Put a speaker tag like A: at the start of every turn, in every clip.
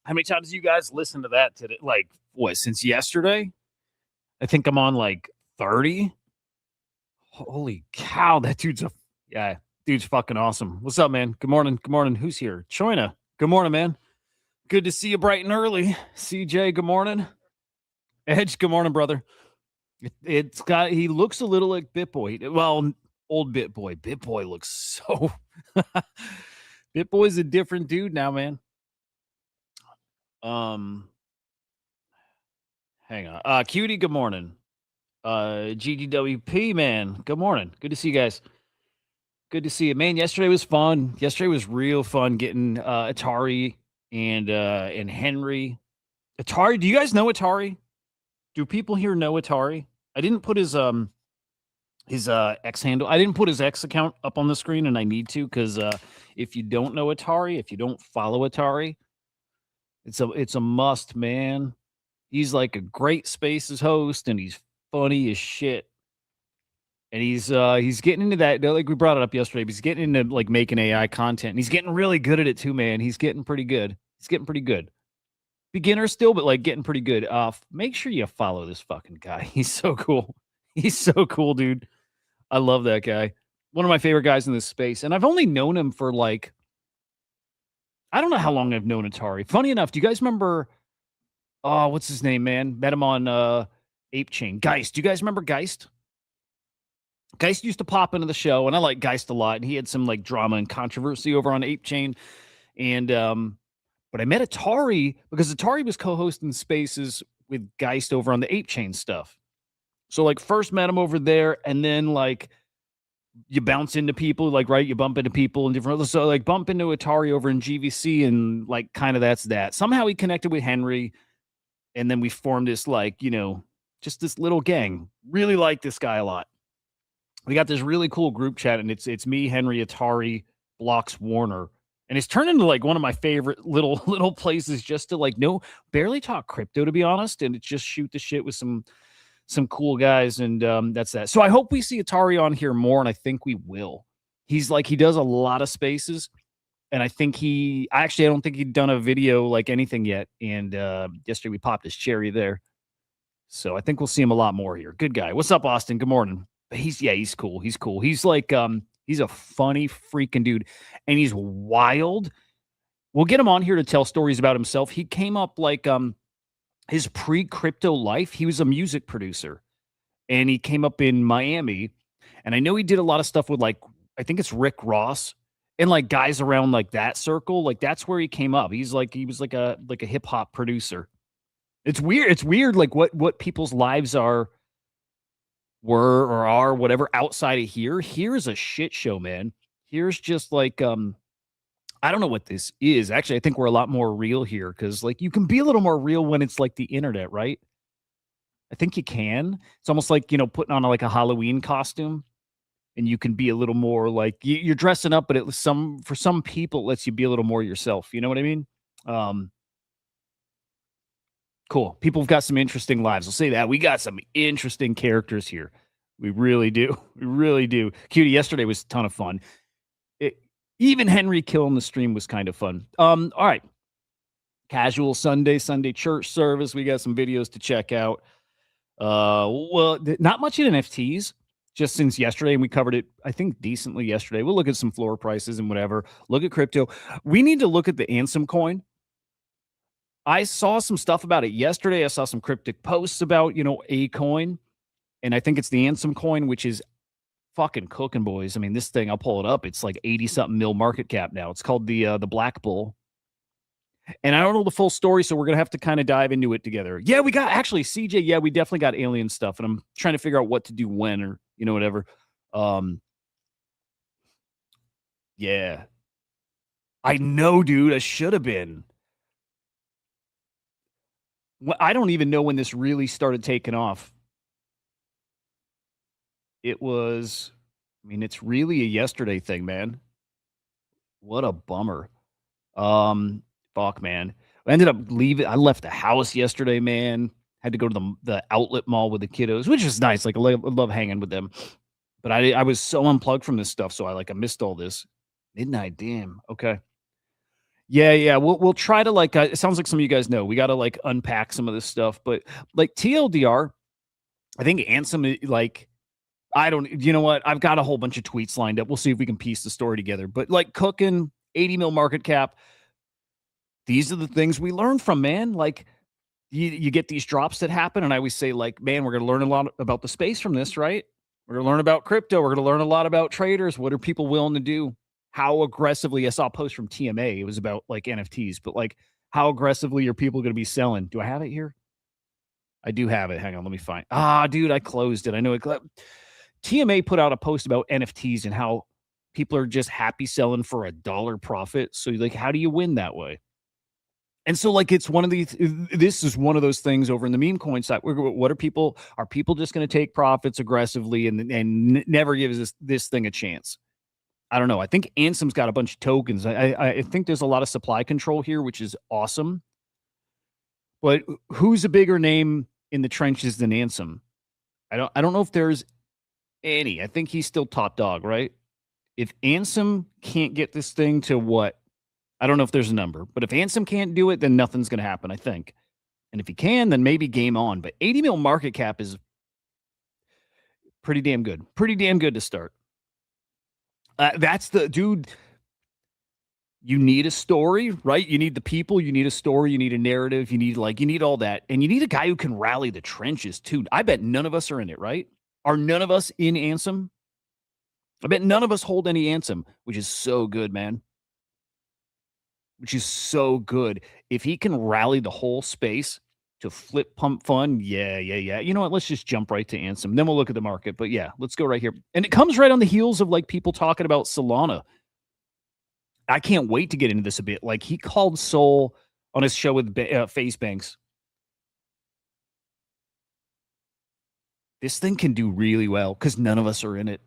A: How many times do you guys listen to that today? Like, what, since yesterday? I think I'm on like 30. Holy cow, that dude's fucking awesome. What's up, man? Good morning. Good morning. Who's here? Choina. Good morning, man. Good to see you bright and early. CJ, good morning. Edge, good morning, brother. He looks a little like BitBoy. Well, old BitBoy. BitBoy looks so. BitBoy's a different dude now, man. Hang on. Cutie, good morning. GDWP, man, good morning. Good to see you guys. Good to see you, man. Yesterday was fun. Yesterday was real fun getting Atari and Henry. Atari, do you guys know Atari? Do people here know Atari? I didn't put his X handle. I didn't put his X account up on the screen, and I need to because if you don't know Atari, if you don't follow Atari, it's a must, man. He's like a great Spaces host, and he's funny as shit. And he's getting into that. Like we brought it up yesterday, but he's getting into like making AI content, and he's getting really good at it too, man. He's getting pretty good. Beginner still, but like getting pretty good. Make sure you follow this fucking guy. He's so cool. He's so cool, dude. I love that guy. One of my favorite guys in this space, and I've only known him for like, I don't know how long I've known Atari. Funny enough, do you guys remember? Oh, what's his name, man? Met him on Ape Chain. Geist. Do you guys remember Geist? Geist used to pop into the show, and I like Geist a lot. And he had some like drama and controversy over on Ape Chain. And but I met Atari because Atari was co-hosting Spaces with Geist over on the Ape Chain stuff. So like first met him over there, and then like you bounce into people, like right, you bump into people and different. So like bump into Atari over in GVC, and like kind of that's that. Somehow he connected with Henry, and then we formed this like just this little gang. Really like this guy a lot. We got this really cool group chat, and it's me, Henry, Atari, Blocks, Warner. And it's turned into like one of my favorite little places just to barely talk crypto, to be honest. And it's just shoot the shit with some cool guys. And that's that. So I hope we see Atari on here more. And I think we will. He does a lot of spaces. And I don't think he'd done a video like anything yet. And yesterday we popped his cherry there. So I think we'll see him a lot more here. Good guy. What's up, Austin? Good morning. He's cool. He's cool. He's like, he's a funny freaking dude, and he's wild. We'll get him on here to tell stories about himself. He came up like his pre-crypto life. He was a music producer, and he came up in Miami. And I know he did a lot of stuff with like, I think it's Rick Ross and like guys around like that circle. Like that's where he came up. He was like a hip hop producer. It's weird. It's weird. Like what people's lives were or are whatever outside of here. Here's a shit show, man. Here's just like, I don't know what this is. Actually, I think we're a lot more real here because like you can be a little more real when it's like the internet, right? I think you can. It's almost like, putting on like a Halloween costume, and you can be a little more like you're dressing up, but for some people, it lets you be a little more yourself. You know what I mean? Cool. People have got some interesting lives. I'll say that. We got some interesting characters here. We really do. We really do. Cutie, yesterday was a ton of fun. Even Henry killing the stream was kind of fun. All right. Casual Sunday church service. We got some videos to check out. Well, not much in NFTs just since yesterday, and we covered it, I think, decently yesterday. We'll look at some floor prices and whatever. Look at crypto. We need to look at the Ansem coin. I saw some stuff about it yesterday. I saw some cryptic posts about, a coin, and I think it's the Ansem coin, which is fucking cooking, boys. I mean, this thing, I'll pull it up. It's like 80 something mil market cap now. It's called the Black Bull. And I don't know the full story, so we're gonna have to kind of dive into it together. Yeah, we got actually CJ. Yeah, we definitely got alien stuff, and I'm trying to figure out what to do when or whatever. Um, yeah, I know, dude. I should have been. I don't even know when this really started taking off. It was, I mean, it's really a yesterday thing, man. What a bummer. Um, fuck, man. I ended up leaving. I left the house yesterday, man. Had to go to the outlet mall with the kiddos, which is nice. Like I love hanging with them. But I was so unplugged from this stuff, so I missed all this. Midnight, damn. Okay. Yeah, yeah. We'll try to it sounds like some of you guys know. We got to unpack some of this stuff, but like TLDR, I think Ansem I don't, you know what? I've got a whole bunch of tweets lined up. We'll see if we can piece the story together. But cooking 80 mil market cap, these are the things we learn from, man. Like you get these drops that happen. And I always say, man, we're going to learn a lot about the space from this, right? We're going to learn about crypto. We're going to learn a lot about traders. What are people willing to do? How aggressively, I saw a post from TMA. It was about NFTs, but how aggressively are people going to be selling? Do I have it here? I do have it. Hang on. Let me find. Dude, I closed it. I know it. TMA put out a post about NFTs and how people are just happy selling for $1 profit. So how do you win that way? And so it's one of these, this is one of those things over in the meme coin side. What are people just going to take profits aggressively and never give this thing a chance? I don't know. I think Ansem's got a bunch of tokens. I think there's a lot of supply control here, which is awesome. But who's a bigger name in the trenches than Ansem? I don't know if there's any. I think he's still top dog, right? If Ansem can't get this thing to what? I don't know if there's a number, but if Ansem can't do it, then nothing's going to happen, I think. And if he can, then maybe game on. But 80 mil market cap is pretty damn good. Pretty damn good to start. That's the dude. You need a story, right? You need the people. You need a story. You need a narrative. You need all that. And you need a guy who can rally the trenches, too. I bet none of us are in it, right? Are none of us in Ansem? I bet none of us hold any Ansem, which is so good, man. Which is so good. If he can rally the whole space to flip pump fun, yeah. You know what? Let's just jump right to Ansem. Then we'll look at the market. But yeah, let's go right here. And it comes right on the heels of people talking about Solana. I can't wait to get into this a bit. He called Sol on his show with FaZe Banks. This thing can do really well because none of us are in it.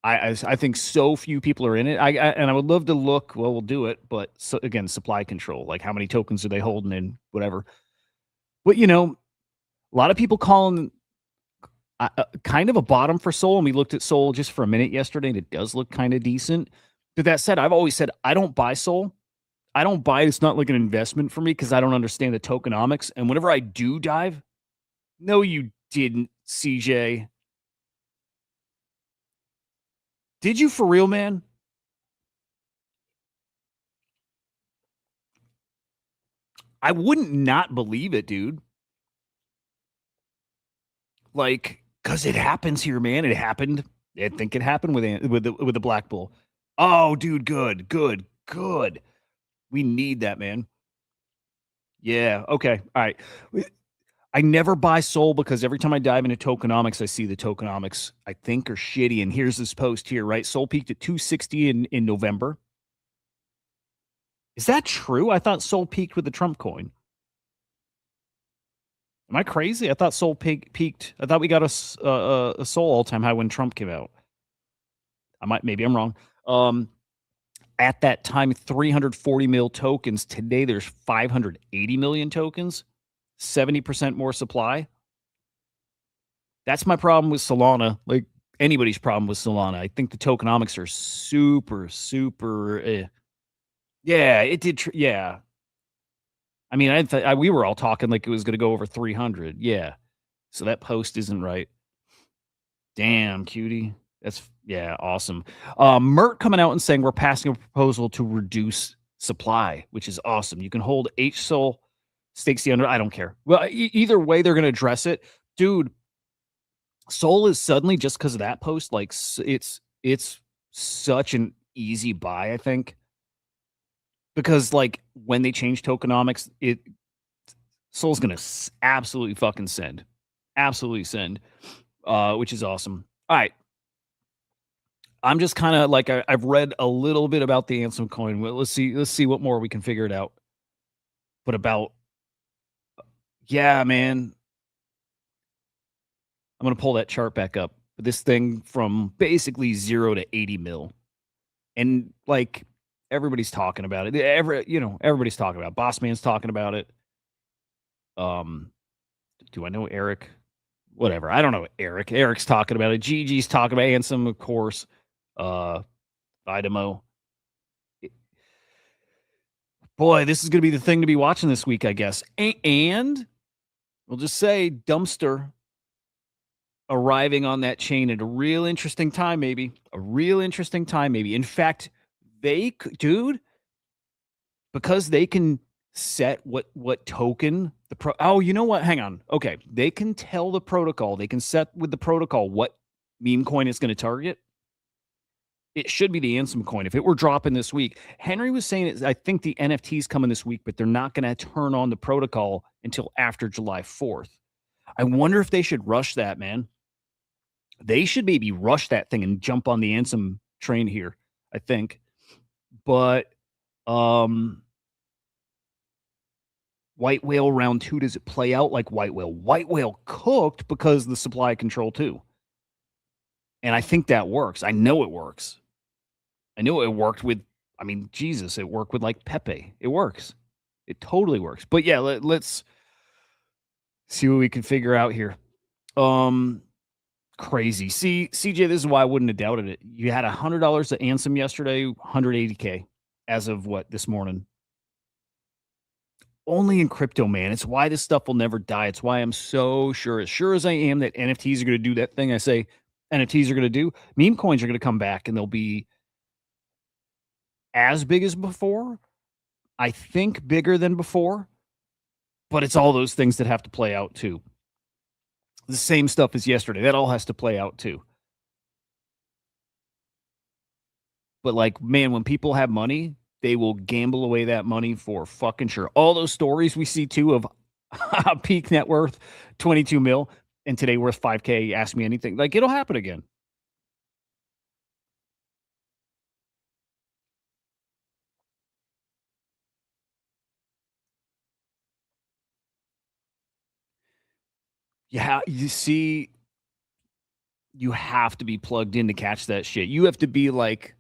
A: I think so few people are in it. And I would love to look. Well, we'll do it, but again, supply control. How many tokens are they holding in whatever? But a lot of people calling kind of a bottom for Sol. And we looked at Sol just for a minute yesterday, and it does look kind of decent. But that said, I've always said I don't buy Sol. I don't buy it. It's not like an investment for me because I don't understand the tokenomics. And whenever I do dive, no, you didn't, CJ. Did you for real, man? I wouldn't not believe it, dude. Because it happens here, man. It happened. I think it happened with the Black Bull. Oh, dude, good. We need that, man. Yeah. Okay. All right. I never buy Sol because every time I dive into tokenomics, I see the tokenomics I think are shitty. And here's this post here, right? Sol peaked at 260 in November. Is that true? I thought Sol peaked with the Trump coin. Am I crazy? I thought Sol peaked. I thought we got a Sol all-time high when Trump came out. Maybe I'm wrong. At that time, 340 mil tokens. Today, there's 580 million tokens. 70% more supply. That's my problem with Solana. Anybody's problem with Solana. I think the tokenomics are super. Yeah, it did. Yeah. I mean, we were all talking like it was going to go over 300. Yeah. So that post isn't right. Damn, cutie. That's, yeah, awesome. Mert coming out and saying we're passing a proposal to reduce supply, which is awesome. You can hold HSOL Stakes the under. I don't care. Well, either way, they're going to address it, dude. Soul is suddenly just because of that post, like it's such an easy buy. I think because like when they change tokenomics, Soul's going to absolutely fucking send, absolutely send, which is awesome. All right. I'm just kind of like I've read a little bit about the Ansem coin. Well, let's see what more we can figure it out. But about yeah, man, I'm gonna pull that chart back up. This thing from basically 0 to 80 mil, and like everybody's talking about it. Everybody's talking about it. Boss Man's talking about it. Um, do I know Eric? Whatever. I don't know Eric. Eric's talking about it. Gigi's talking about Ansem, of course. Idemo. Boy, this is going to be the thing to be watching this week, I guess. And we'll just say Dumpster arriving on that chain at a real interesting time, maybe. A real interesting time, maybe. In fact, dude, because they can set what token oh, you know what? Hang on. Okay. They can tell the protocol. They can set with the protocol what meme coin is going to target. It should be the Ansem coin. If it were dropping this week, Henry was saying, I think the NFT's coming this week, but they're not going to turn on the protocol until after July 4th. I wonder if they should rush that, man. They should maybe rush that thing and jump on the Ansem train here, I think. But White Whale round 2, does it play out like White Whale? White Whale cooked because of the supply control too. And I think that works. I know it works. I know it worked with, I mean, Jesus, it worked with like Pepe. It works. It totally works. But yeah, let's see what we can figure out here. Crazy. See, CJ, this is why I wouldn't have doubted it. You had $100 at Ansem yesterday, 180K as of what this morning. Only in crypto, man. It's why this stuff will never die. It's why I'm so sure, as sure as I am that NFTs are going to do that thing I say NFTs are going to do. Meme coins are going to come back and they'll be as big as before. I think bigger than before. But it's all those things that have to play out too. The same stuff as yesterday. That all has to play out too. But like, man, when people have money, they will gamble away that money for fucking sure. All those stories we see too of peak net worth 22 mil and today worth 5K. Ask me anything. Like, it'll happen again. Yeah, you see, you have to be plugged in to catch that shit. You have to be like,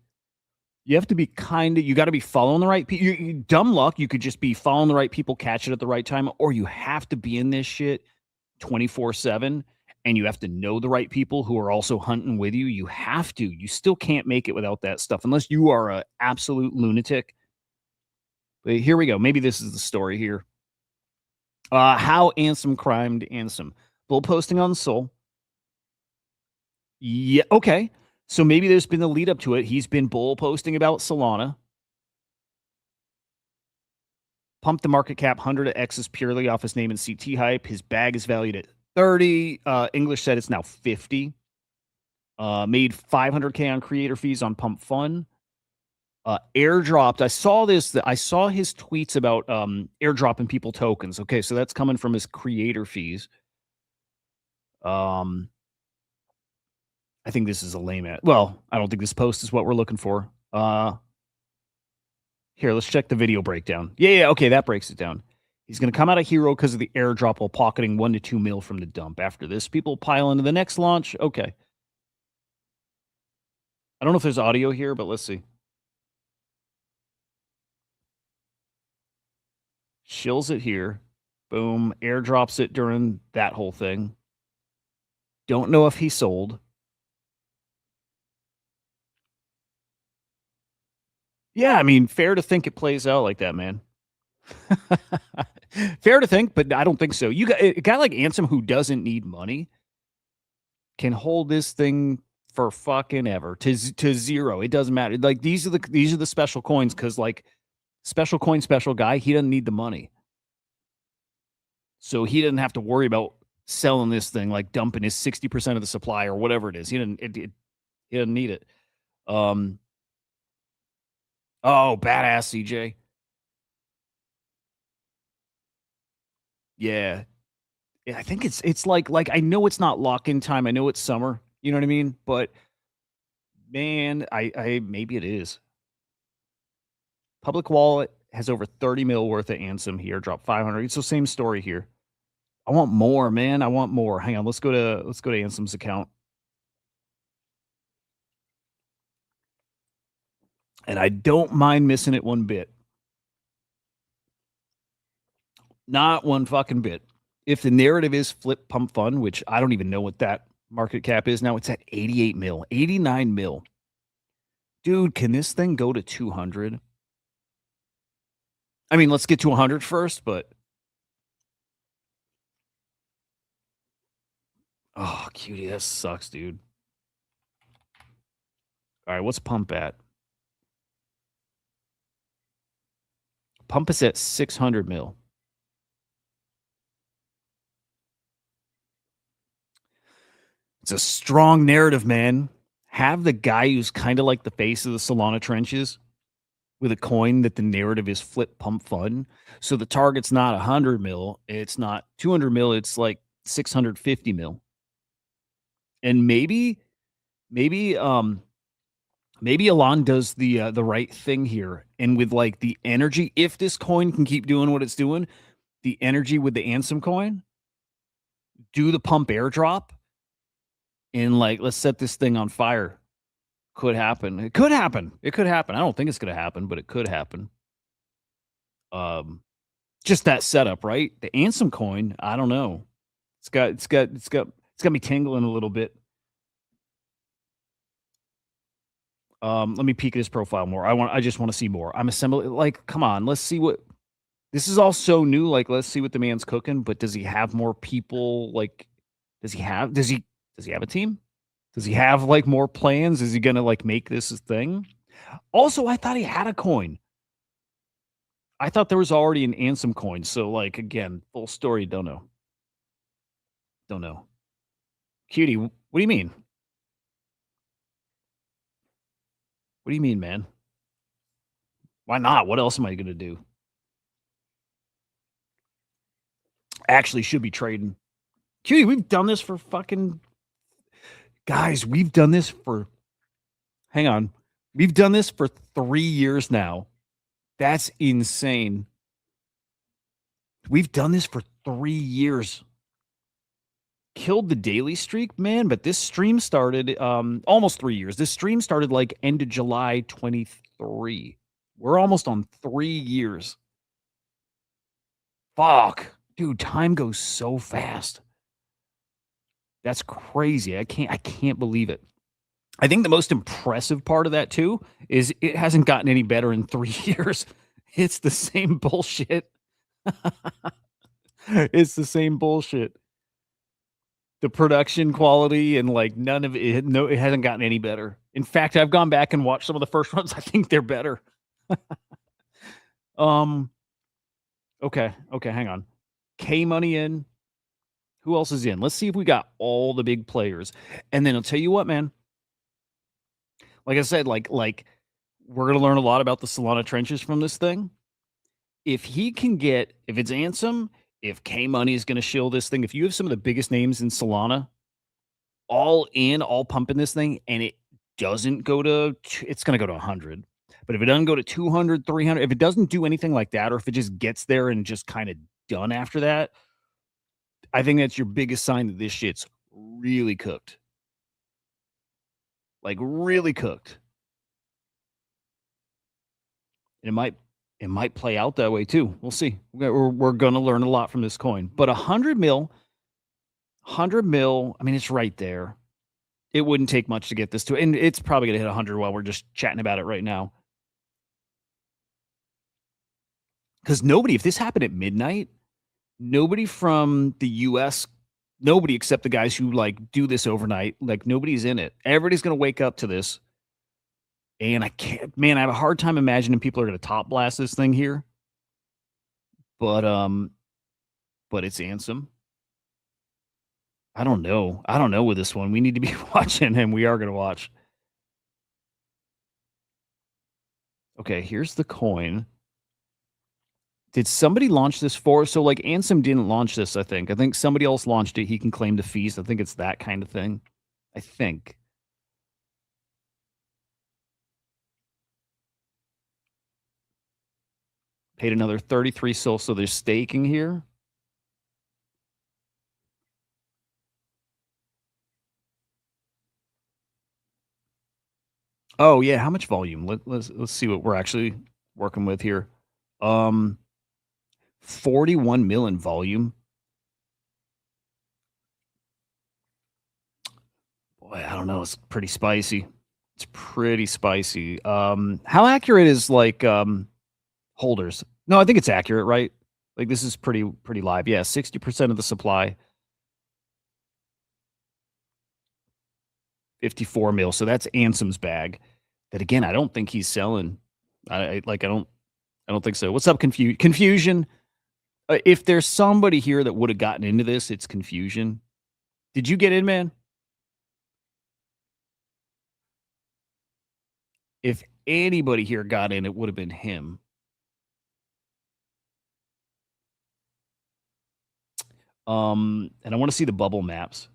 A: you have to be you got to be following the right people. Dumb luck, you could just be following the right people, catch it at the right time, or you have to be in this shit 24/7 and you have to know the right people who are also hunting with you. You have to. You still can't make it without that stuff unless you are an absolute lunatic. But here we go. Maybe this is the story here. How Ansem crimed Ansem. Bull posting on Soul. Yeah, okay. So maybe there's been the lead up to it. He's been bull posting about Solana. Pumped the market cap 100x purely off his name and CT hype. His bag is valued at 30. English said it's now 50. Made 500K on creator fees on Pump Fun. Airdropped. I saw this. I saw his tweets about airdropping people tokens. Okay, so that's coming from his creator fees. I think this is a lame ad. Well, I don't think this post is what we're looking for. Here, let's check the video breakdown. Yeah, okay, that breaks it down. He's going to come out of Hero because of the airdrop while pocketing 1 to 2 mil from the dump. After this, people pile into the next launch. Okay. I don't know if there's audio here, but let's see. Shills it here. Boom. Airdrops it during that whole thing. Don't know if he sold. Yeah, I mean, fair to think it plays out like that, man. Fair to think, but I don't think so. You got a guy like Ansem who doesn't need money can hold this thing for fucking ever to zero. It doesn't matter. Like these are the special coins because like special coin, special guy. He doesn't need the money. So he didn't have to worry about selling this thing, like dumping his 60% of the supply or whatever it is. He didn't need it. Um, oh, badass CJ. Yeah. Yeah, I think it's like I know it's not lock-in time. I know it's summer. You know what I mean? But man, I maybe it is. Public Wallet has over 30 mil worth of Ansem here. Drop 500. It's the same story here. I want more, man. I want more. Hang on. Let's go to Ansem's account. And I don't mind missing it one bit. Not one fucking bit. If the narrative is flip pump fun, which I don't even know what that market cap is now, it's at 88 mil, 89 mil. Dude, can this thing go to 200? I mean, let's get to 100 first, but oh, cutie, that sucks, dude. All right, what's pump at? Pump is at 600 mil. It's a strong narrative, man. Have the guy who's kind of like the face of the Solana trenches with a coin that the narrative is flip pump fun. So the target's not 100 mil, it's not 200 mil, it's like 650 mil. And maybe maybe Elon does the right thing here, and with like the energy, if this coin can keep doing what it's doing, the energy with the Ansem coin, do the pump airdrop, and like let's set this thing on fire. Could happen. It could happen. It could happen. I don't think it's going to happen, but it could happen. Um, just that setup, right? The Ansem coin. I don't know. It's got me tingling a little bit. Let me peek at his profile more. I just want to see more. I'm assembling. Like, come on, let's see what. This is all so new. Like, let's see what the man's cooking. But does he have more people? Like, does he have a team? Does he have like more plans? Is he gonna like make this a thing? Also, I thought he had a coin. I thought there was already an Ansem coin. So, like, again, full story. Don't know. Don't know. Cutie, what do you mean? What do you mean, man? Why not? What else am I gonna do? Actually, should be trading. Cutie, we've done this for fucking guys. We've done this for. Hang on. We've done this for 3 years now. That's insane. We've done this for 3 years. Killed the daily streak, man, but this stream started almost 3 years. This stream started like end of July 23. We're almost on 3 years. Fuck. Dude, time goes so fast. That's crazy. I can't believe it. I think the most impressive part of that too is it hasn't gotten any better in 3 years. It's the same bullshit. It's the same bullshit. The production quality and like none of it, no, it hasn't gotten any better. In fact, I've gone back and watched some of the first ones. I think they're better. um, okay, hang on. K Money in. Who else is in? Let's see if we got all the big players. And then I'll tell you what, man. Like I said, like we're gonna learn a lot about the Solana trenches from this thing. If it's Ansem, if K Money is gonna shill this thing, if you have some of the biggest names in Solana, all pumping this thing, and it doesn't go to, it's gonna go to 100. But if it doesn't go to 200, 300, if it doesn't do anything like that, or if it just gets there and just kind of done after that, I think that's your biggest sign that this shit's really cooked. Like really cooked. And it might play out that way too. We'll see. We're going to learn a lot from this coin. But 100 mil, I mean, it's right there. It wouldn't take much to get this to, and it's probably going to hit 100 while we're just chatting about it right now. Because if this happened at midnight, nobody from the US, nobody except the guys who like do this overnight, like nobody's in it. Everybody's going to wake up to this. And I can't, man, I have a hard time imagining people are going to top blast this thing here. But but it's Ansem. I don't know. I don't know with this one. We need to be watching, and we are gonna watch. Okay, here's the coin. Did somebody launch this for so, like, Ansem didn't launch this, I think. I think somebody else launched it. He can claim the fees. I think it's that kind of thing. I think. Paid another 33 SIL, so there's staking here. Oh, yeah, how much volume? Let's see what we're actually working with here. 41 mil in volume. Boy, I don't know. It's pretty spicy. It's pretty spicy. How accurate is like holders? No, I think it's accurate, right? Like this is pretty live. Yeah, 60% of the supply, 54 mil. So that's Ansem's bag. That again, I don't think he's selling. I don't think so. What's up, confusion? If there's somebody here that would have gotten into this, it's confusion. Did you get in, man? If anybody here got in, it would have been him. And I want to see the bubble maps.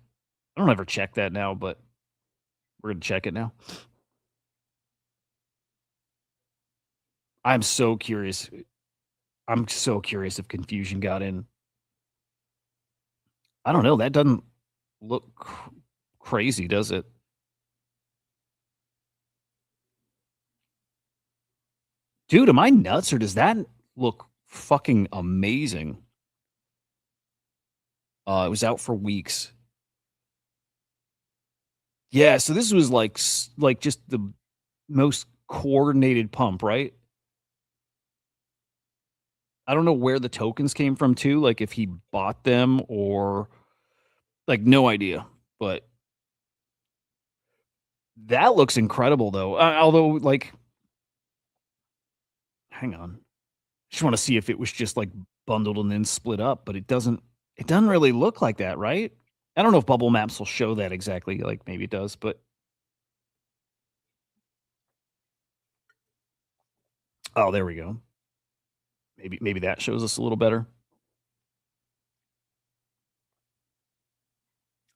A: I don't ever check that now, but we're gonna check it now. I'm so curious. I'm so curious if confusion got in. I don't know. That doesn't look crazy, does it? Dude, am I nuts or does that look fucking amazing? It was out for weeks. Yeah, so this was like just the most coordinated pump, right? I don't know where the tokens came from too, like if he bought them or like no idea. But that looks incredible though. Although like hang on. Just want to see if it was just like bundled and then split up, but it doesn't really look like that, right? I don't know if bubble maps will show that exactly, like maybe it does, but oh, there we go. Maybe that shows us a little better.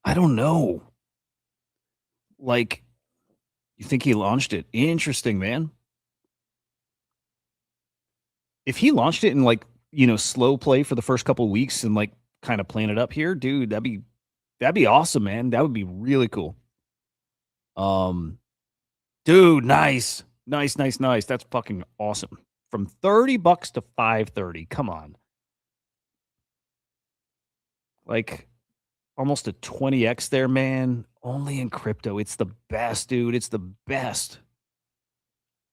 A: I don't know. Like, you think he launched it? Interesting, man. If he launched it in like, slow play for the first couple of weeks and like kind of plan it up here, dude, that'd be awesome, man. That would be really cool. Um, dude, nice. Nice, nice, nice. That's fucking awesome. From $30 to 530. Come on. Like almost a 20x there, man. Only in crypto. It's the best, dude. It's the best.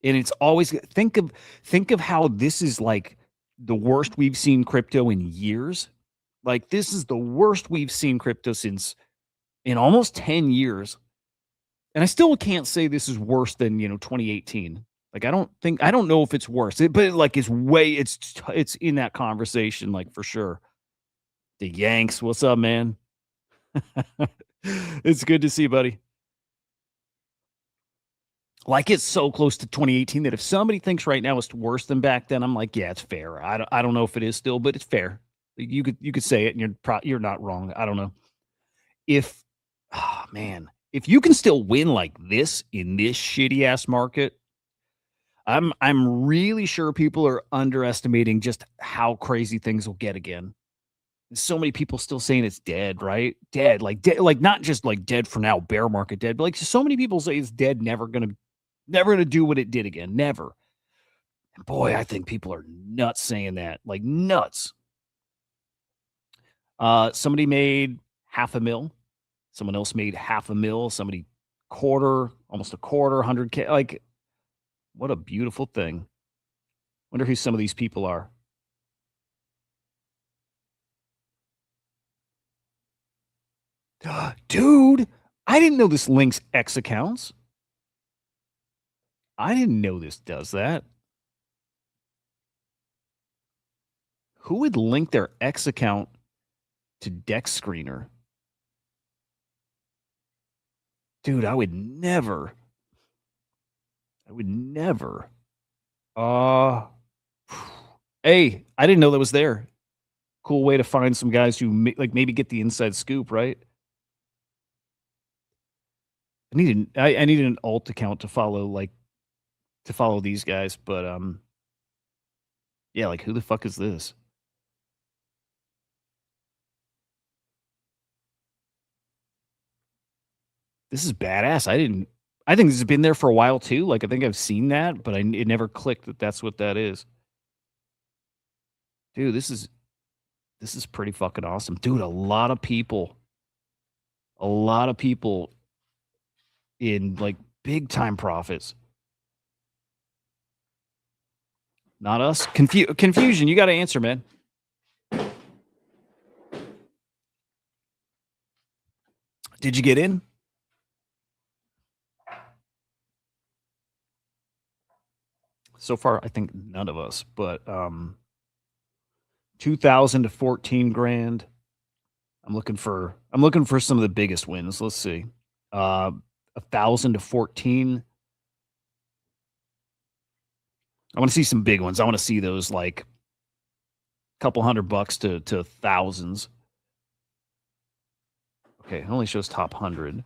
A: And it's always think of how this is like the worst we've seen crypto in years. Like this is the worst we've seen crypto since in almost 10 years. And I still can't say this is worse than, 2018. Like I don't know if it's worse. But like it's in that conversation like for sure. The Yanks, what's up, man? It's good to see you, buddy. Like it's so close to 2018 that if somebody thinks right now it's worse than back then, I'm like, yeah, it's fair. I don't know if it is still, but it's fair. You could say it, and you're not wrong. I don't know if, man, if you can still win like this in this shitty ass market, I'm really sure people are underestimating just how crazy things will get again. So many people still saying it's dead, right? Dead, like not just like dead for now, bear market dead, but like so many people say it's dead, never gonna do what it did again. Never. And boy, I think people are nuts saying that. Like nuts. Somebody made half a mil. Someone else made half a mil. Somebody quarter, almost a quarter, 100K. Like, what a beautiful thing. Wonder who some of these people are. Dude, I didn't know this links X accounts. I didn't know this does that. Who would link their X account to deck screener. Dude, I would never. Hey, I didn't know that was there. Cool way to find some guys who maybe get the inside scoop, right? I needed an alt account to follow these guys, but yeah, like who the fuck is this? This is badass. I think this has been there for a while too. Like I think I've seen that, but it never clicked that that's what that is. Dude, this is pretty fucking awesome. Dude, a lot of people in like big time profits. Not us. Confusion. You got to answer, man. Did you get in? So far, I think none of us, but 2,000 to 14 grand. I'm looking for some of the biggest wins. Let's see. 1,000 to 14. I want to see some big ones. I want to see those like a couple $100 to thousands. Okay, it only shows top 100.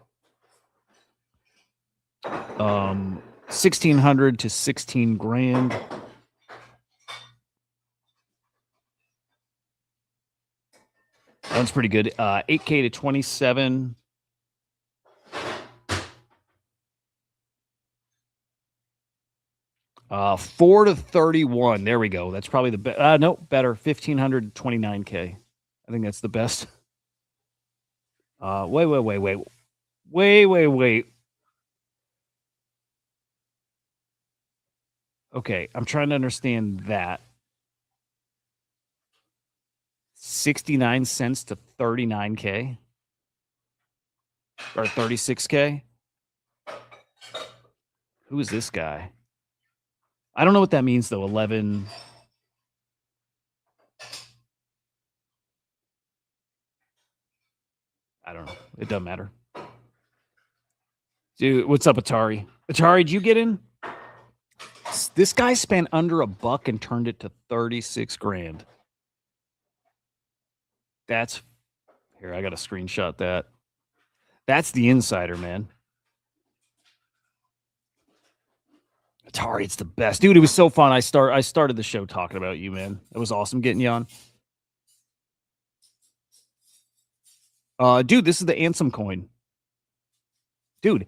A: 1,600 to 16 grand. That's pretty good. 8K to 27. Uh, 4 to 31. There we go. That's probably the best. No, better. 1,500 to 29K. I think that's the best. Wait. Okay, I'm trying to understand that. 69 cents to 39K or 36K. Who is this guy? I don't know what that means though. 11. I don't know. It doesn't matter. Dude, what's up, Atari? Atari, did you get in? This guy spent under $1 and turned it to 36 grand. That's here. I got to screenshot that. That's the insider, man. Atari, it's the best, dude. It was so fun. I started the show talking about you, man. It was awesome getting you on. Dude, this is the Ansem coin. Dude,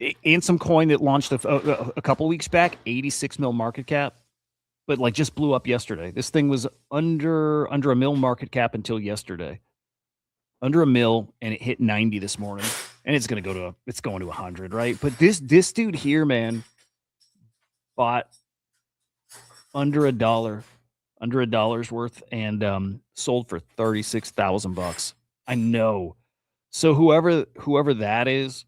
A: Ansem coin that launched a couple weeks back, 86 mil market cap, but like just blew up yesterday. This thing was under a mil market cap until yesterday. Under a mil, and it hit 90 this morning, and it's going to 100, right? But this dude here, man, bought under $1 worth, and sold for $36,000. I know. So whoever that is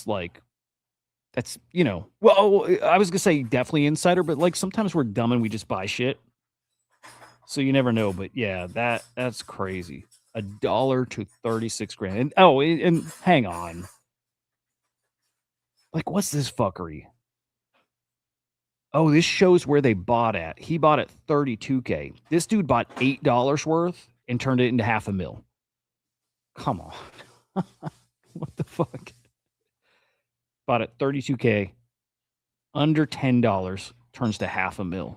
A: like, that's, well, I was gonna say definitely insider, but like sometimes we're dumb and we just buy shit. So you never know, but yeah, that's crazy. $1 to 36 grand. And hang on. Like, what's this fuckery? Oh, this shows where they bought at. He bought at 32K. This dude bought $8 worth and turned it into $500,000. Come on. What the fuck? Bought at 32K. Under $10 turns to $500,000.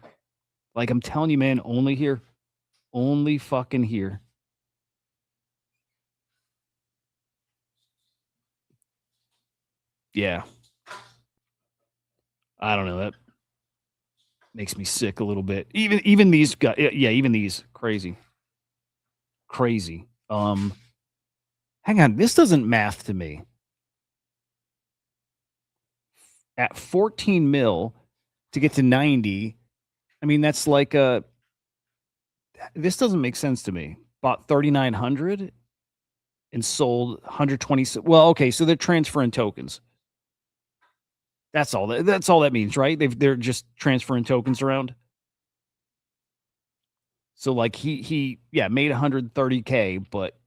A: Like, I'm telling you, man, only here. Only fucking here. Yeah. I don't know. That makes me sick a little bit. Even these guys, yeah, even these crazy. Hang on, this doesn't math to me. At 14 mil to get to 90, I mean that's like this doesn't make sense to me. Bought 3,900 and sold 120. Well, okay, so they're transferring tokens. That's all that means, right? They're just transferring tokens around. So like he made 130K, but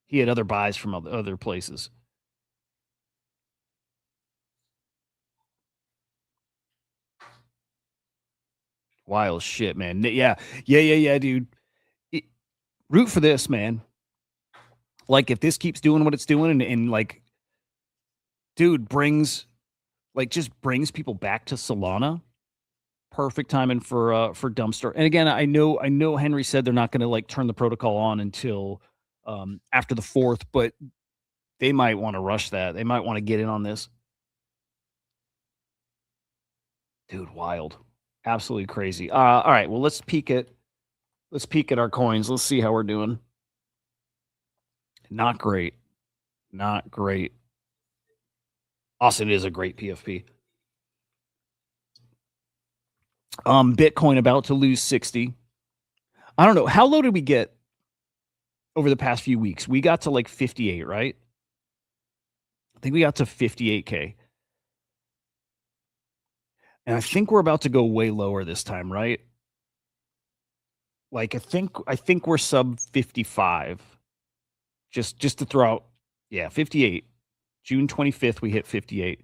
A: he had other buys from other places. Wild shit, man. Yeah, dude. It, root for this, man. Like if this keeps doing what it's doing and like, dude, just brings people back to Solana. Perfect timing for dumpster. And again, I know Henry said they're not going to like turn the protocol on until after the 4th, but they might want to rush that. They might want to get in on this. Dude, wild. Absolutely crazy. All right, well, let's peek at our coins. Let's see how we're doing. Not great. Not great. Austin is a great PFP. Bitcoin about to lose 60. I don't know. How low did we get over the past few weeks? We got to like 58, right? I think we got to 58K. And I think we're about to go way lower this time, right? Like I think we're sub 55. Just to throw out, yeah, 58. June 25th we hit 58.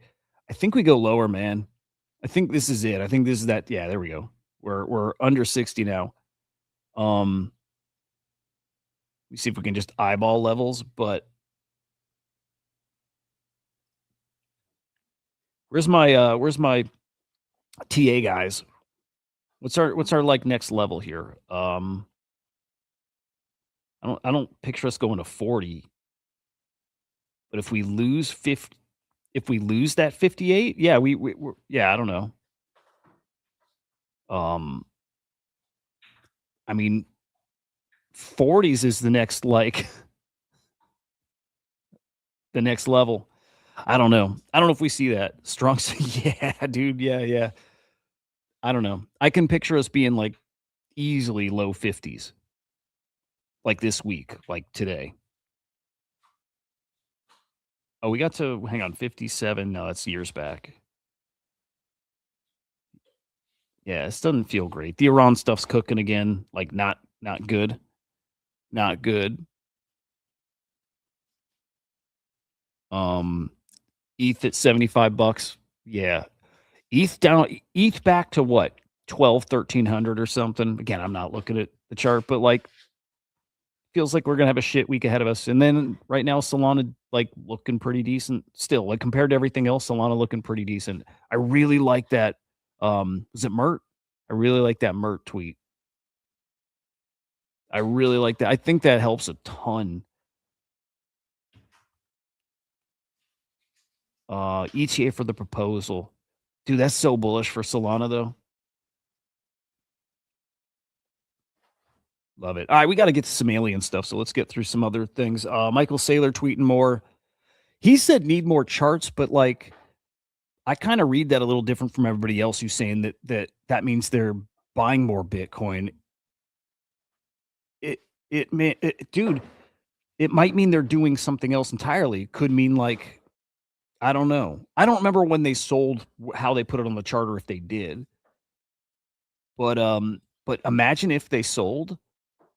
A: I think we go lower, man. I think this is it. I think this is that. Yeah, there we go. We're under 60 now. We see if we can just eyeball levels, but where's my TA guys? What's our like next level here? I don't picture us going to 40, but if we lose 50, if we lose that 58, yeah, we're, yeah, I don't know. Um, I mean, 40s is the next like the next level. I don't know. I don't know if we see that. Strong yeah, dude. Yeah. I don't know. I can picture us being like easily low 50s like this week, like today. Oh, we got to hang on 57. No, that's years back. Yeah, this doesn't feel great. The Iran stuff's cooking again. Like not good. Not good. Um ETH at 75 bucks. Yeah. ETH back to what? 12, 1300 or something. Again, I'm not looking at the chart, but like feels like we're gonna have a shit week ahead of us. And then right now, Solana like looking pretty decent still. Like compared to everything else, Solana looking pretty decent. I really like that. Was it Mert? I really like that Mert tweet. I really like that. I think that helps a ton. ETA for the proposal. Dude, that's so bullish for Solana though. Love it. All right, we got to get to some alien stuff. So let's get through some other things. Michael Saylor tweeting more. He said need more charts, but like I kind of read that a little different from everybody else who's saying that means they're buying more Bitcoin. Dude, it might mean they're doing something else entirely. Could mean like I don't know. I don't remember when they sold how they put it on the charter if they did. But imagine if they sold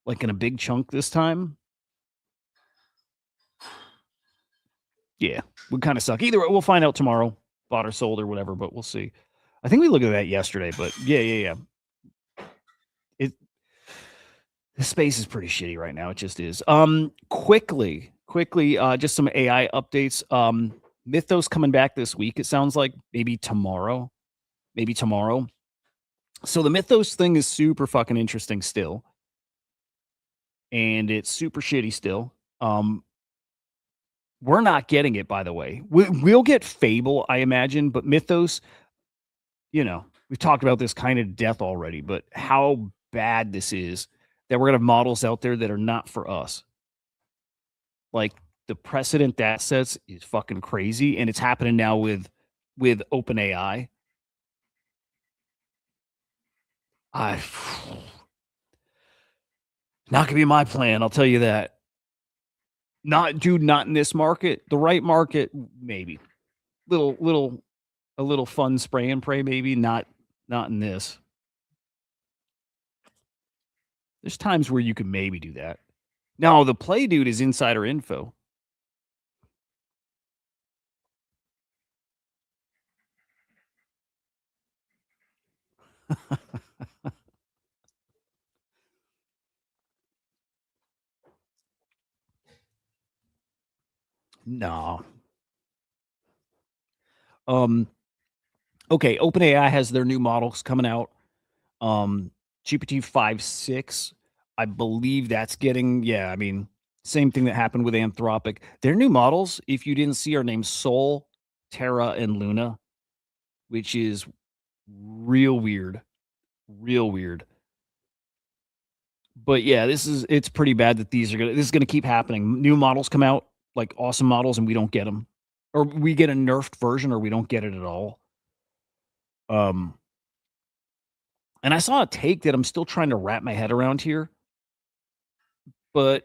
A: like in a big chunk this time. Yeah, would kind of suck. Either way, we'll find out tomorrow. Bought or sold or whatever, but we'll see. I think we looked at that yesterday, but yeah. It the space is pretty shitty right now. It just is. Quickly, just some AI updates. Mythos coming back this week. It sounds like maybe tomorrow. Maybe tomorrow. So the Mythos thing is super fucking interesting still. And it's super shitty still. We're not getting it, by the way. We'll get Fable, I imagine, but Mythos, we've talked about this kind of death already, but how bad this is that we're going to have models out there that are not for us. Like the precedent that sets is fucking crazy. And it's happening now with OpenAI. I not gonna be my plan, I'll tell you that. Not in this market. The right market, maybe. A little fun spray and pray, maybe. Not in this. There's times where you can maybe do that. No, the Play Dude is insider info. No. Um, okay, OpenAI has their new models coming out. GPT 5.6, I believe that's getting, yeah, I mean, same thing that happened with Anthropic. Their new models, if you didn't see, are named Sol, Terra, and Luna, which is real weird. Real weird. But yeah, it's pretty bad that this is gonna keep happening. New models come out, like awesome models, and we don't get them. Or we get a nerfed version or we don't get it at all. Um, and I saw a take that I'm still trying to wrap my head around here, but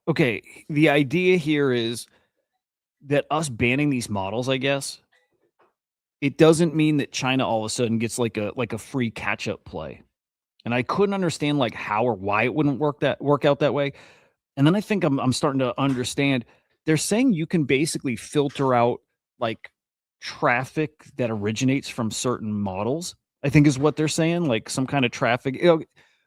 A: okay, the idea here is that us banning these models, I guess, it doesn't mean that China all of a sudden gets like a free catch up play. And I couldn't understand like how or why it wouldn't work out that way. And then I think I'm starting to understand. They're saying you can basically filter out like traffic that originates from certain models. I think is what they're saying, like some kind of traffic,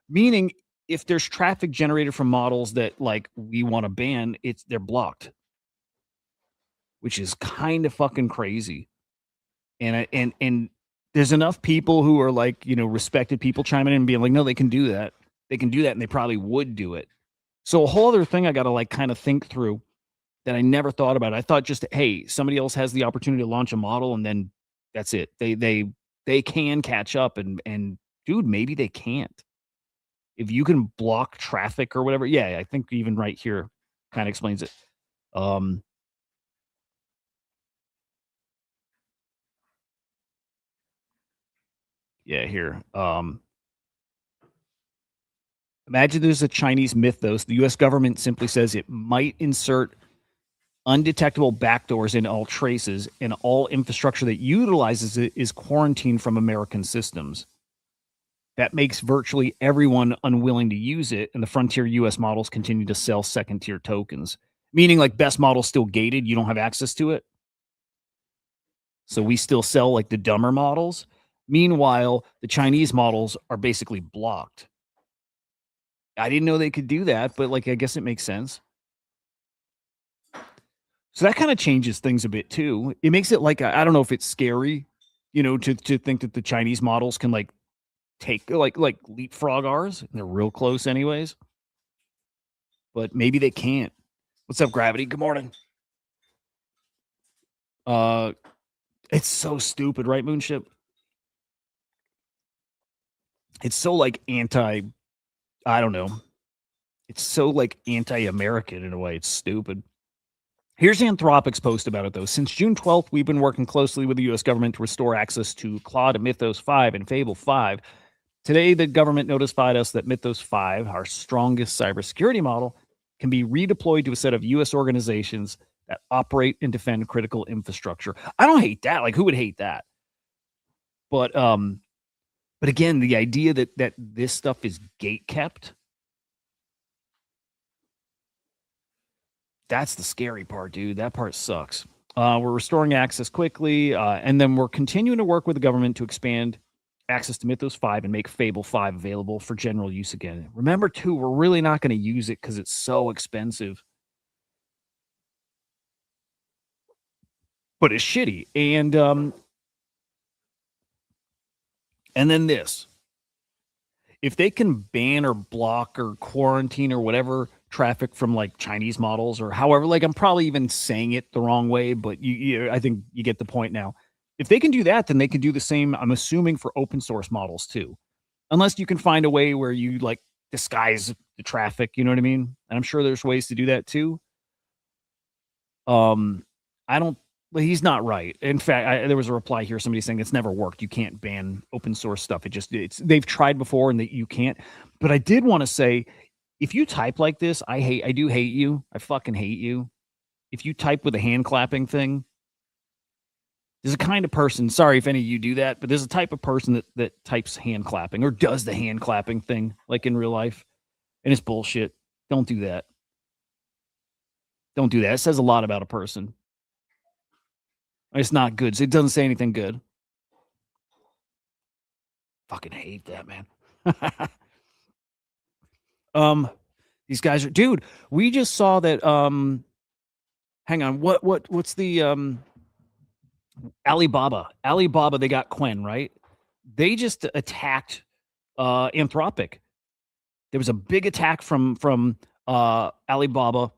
A: meaning if there's traffic generated from models that like we want to ban, they're blocked, which is kind of fucking crazy. And there's enough people who are like, respected people chiming in and being like, no, they can do that. They can do that, and they probably would do it. So a whole other thing I got to like kind of think through that I never thought about. I thought just, hey, somebody else has the opportunity to launch a model, and then that's it. They can catch up, and dude, maybe they can't. If you can block traffic or whatever, yeah, I think even right here kind of explains it. Um, yeah, here. Imagine there's a Chinese mythos. The U.S. government simply says it might insert undetectable backdoors in all traces, and all infrastructure that utilizes it is quarantined from American systems. That makes virtually everyone unwilling to use it, and the frontier US models continue to sell second tier tokens, meaning like best models still gated, you don't have access to it. So we still sell like the dumber models. Meanwhile, the Chinese models are basically blocked. I didn't know they could do that, but like I guess it makes sense. So that kind of changes things a bit too. It makes it like I don't know if it's scary, to think that the Chinese models can like take like leapfrog ours. They're real close anyways, but maybe they can't. What's up, Gravity? Good morning. Uh it's so stupid, right, Moonship? It's so like I don't know. It's so like anti-American in a way. It's stupid. Here's Anthropic's post about it though. Since June 12th, we've been working closely with the US government to restore access to Claude Mythos 5 and Fable 5. Today, the government notified us that Mythos 5, our strongest cybersecurity model, can be redeployed to a set of U.S. organizations that operate and defend critical infrastructure. I don't hate that. Like, who would hate that? But again, the idea that this stuff is gate kept, that's the scary part, dude. That part sucks. We're restoring access quickly, and then we're continuing to work with the government to expand access to Mythos 5 and make Fable 5 available for general use again. Remember, too, we're really not going to use it because it's so expensive. But it's shitty. And then this. If they can ban or block or quarantine or whatever traffic from like Chinese models or however, like I'm probably even saying it the wrong way, but I think you get the point now. If they can do that, then they can do the same, I'm assuming, for open source models too. Unless you can find a way where you like disguise the traffic, you know what I mean? And I'm sure there's ways to do that too. I don't Well, he's not right. In fact, there was a reply here. Somebody saying it's never worked. You can't ban open source stuff. They've tried before and that you can't. But I did want to say, if you type like this, I do hate you. I fucking hate you. If you type with a hand clapping thing, There's a kind of person, sorry if any of you do that, but there's a type of person that types hand clapping or does the hand clapping thing like in real life. And it's bullshit. Don't do that. Don't do that. It says a lot about a person. It's not good. It doesn't say anything good. Fucking hate that, man. These guys are, dude. We just saw that. Hang on. What's the Alibaba? Alibaba. They got Quen, right? They just attacked Anthropic. There was a big attack from Alibaba.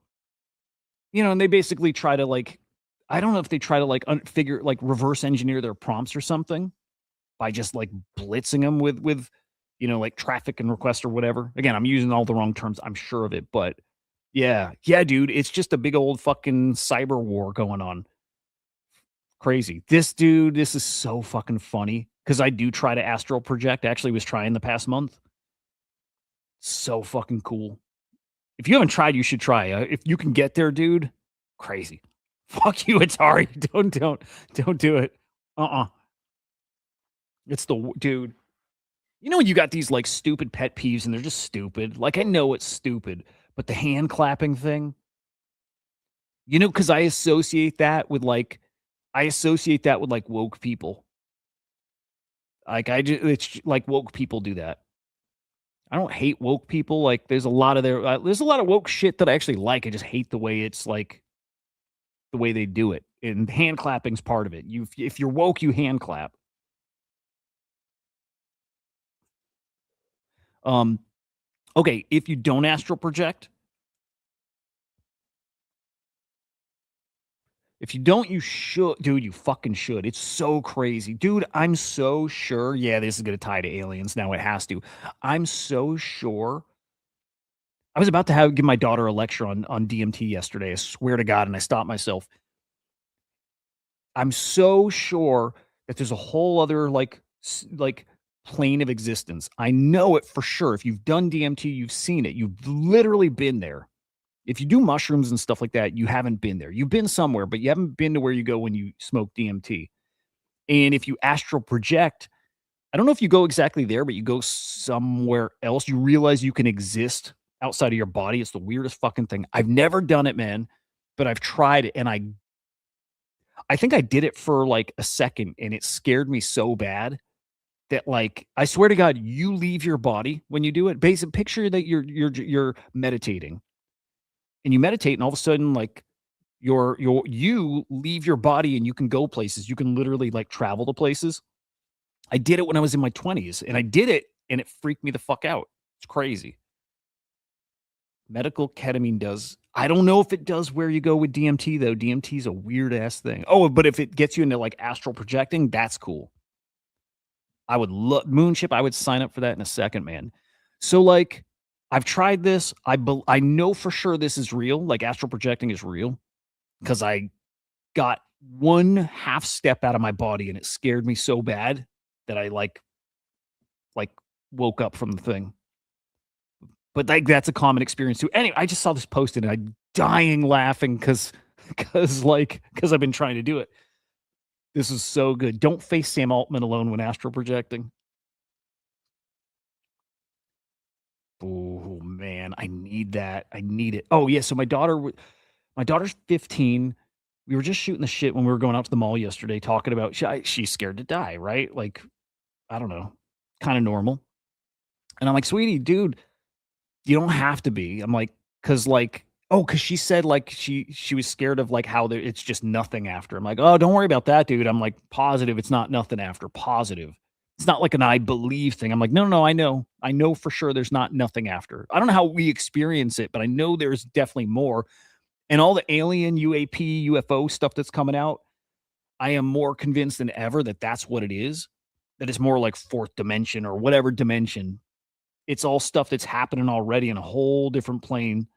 A: You know, and they basically try to like, I don't know if they try to like figure like reverse engineer their prompts or something by just like blitzing them with you know, like traffic and request or whatever. Again, I'm using all the wrong terms, I'm sure of it, but yeah, dude, it's just a big old fucking cyber war going on. Crazy. This dude, this is so fucking funny because I do try to astral project. Actually, was trying the past month. So fucking cool. If you haven't tried, you should try. If you can get there, dude, crazy. Fuck you, Atari. Don't do it. It's the dude. You know when you got these like stupid pet peeves and they're just stupid. Like I know it's stupid, but the hand clapping thing, you know, because I associate that with like woke people. Like it's like woke people do that. I don't hate woke people. Like there's a lot of there's a lot of woke shit that I actually like. I just hate the way it's like the way they do it. And hand clapping's part of it. If you're woke, you hand clap. Okay, if you don't astral project, if you don't, you should, dude. You fucking should. It's so crazy, dude. I'm so sure. Yeah, this is gonna tie to aliens now. It has to. I'm so sure. I was about to give my daughter a lecture on DMT yesterday. I swear to God, and I stopped myself. I'm so sure that there's a whole other like plane of existence. I know it for sure. If you've done DMT, you've seen it. You've literally been there. If you do mushrooms and stuff like that, you haven't been there. You've been somewhere, but you haven't been to where you go when you smoke DMT. And if you astral project, I don't know if you go exactly there, but you go somewhere else, you realize you can exist outside of your body. It's the weirdest fucking thing. I've never done it, man, but I've tried it and I think I did it for like a second and it scared me so bad that like I swear to God, you leave your body when you do it. Basic picture that you're meditating and you meditate and all of a sudden like you leave your body and you can go places. You can literally like travel to places. I did it when I was in my 20s and I did it and it freaked me the fuck out. It's crazy. Medical ketamine does. I don't know if it does where you go with DMT though. DMT is a weird ass thing. Oh, but if it gets you into like astral projecting, that's cool. I would love Moonship. I would sign up for that in a second, man. So like, I've tried this. I know for sure this is real. Like astral projecting is real because I got one half step out of my body and it scared me so bad that I like woke up from the thing. But like that's a common experience too. Anyway, I just saw this posted and I'm dying laughing because I've been trying to do it. This is so good. Don't face Sam Altman alone when astral projecting. Oh man, I need that. I need it. Oh yeah, so my daughter's 15. We were just shooting the shit when we were going out to the mall yesterday, talking about she's scared to die, right? Like I don't know, kind of normal. And I'm like, sweetie, dude, you don't have to be. I'm like, cause like, oh, cause she said like she was scared of like how it's just nothing after. I'm like, oh, don't worry about that, dude. I'm like positive it's not nothing after. Positive. It's not like an I believe thing. I'm like, no, I know for sure there's not nothing after. I don't know how we experience it, but I know there's definitely more. And all the alien UAP UFO stuff that's coming out, I am more convinced than ever that that's what it is. That it's more like fourth dimension or whatever dimension. It's all stuff that's happening already in a whole different plane.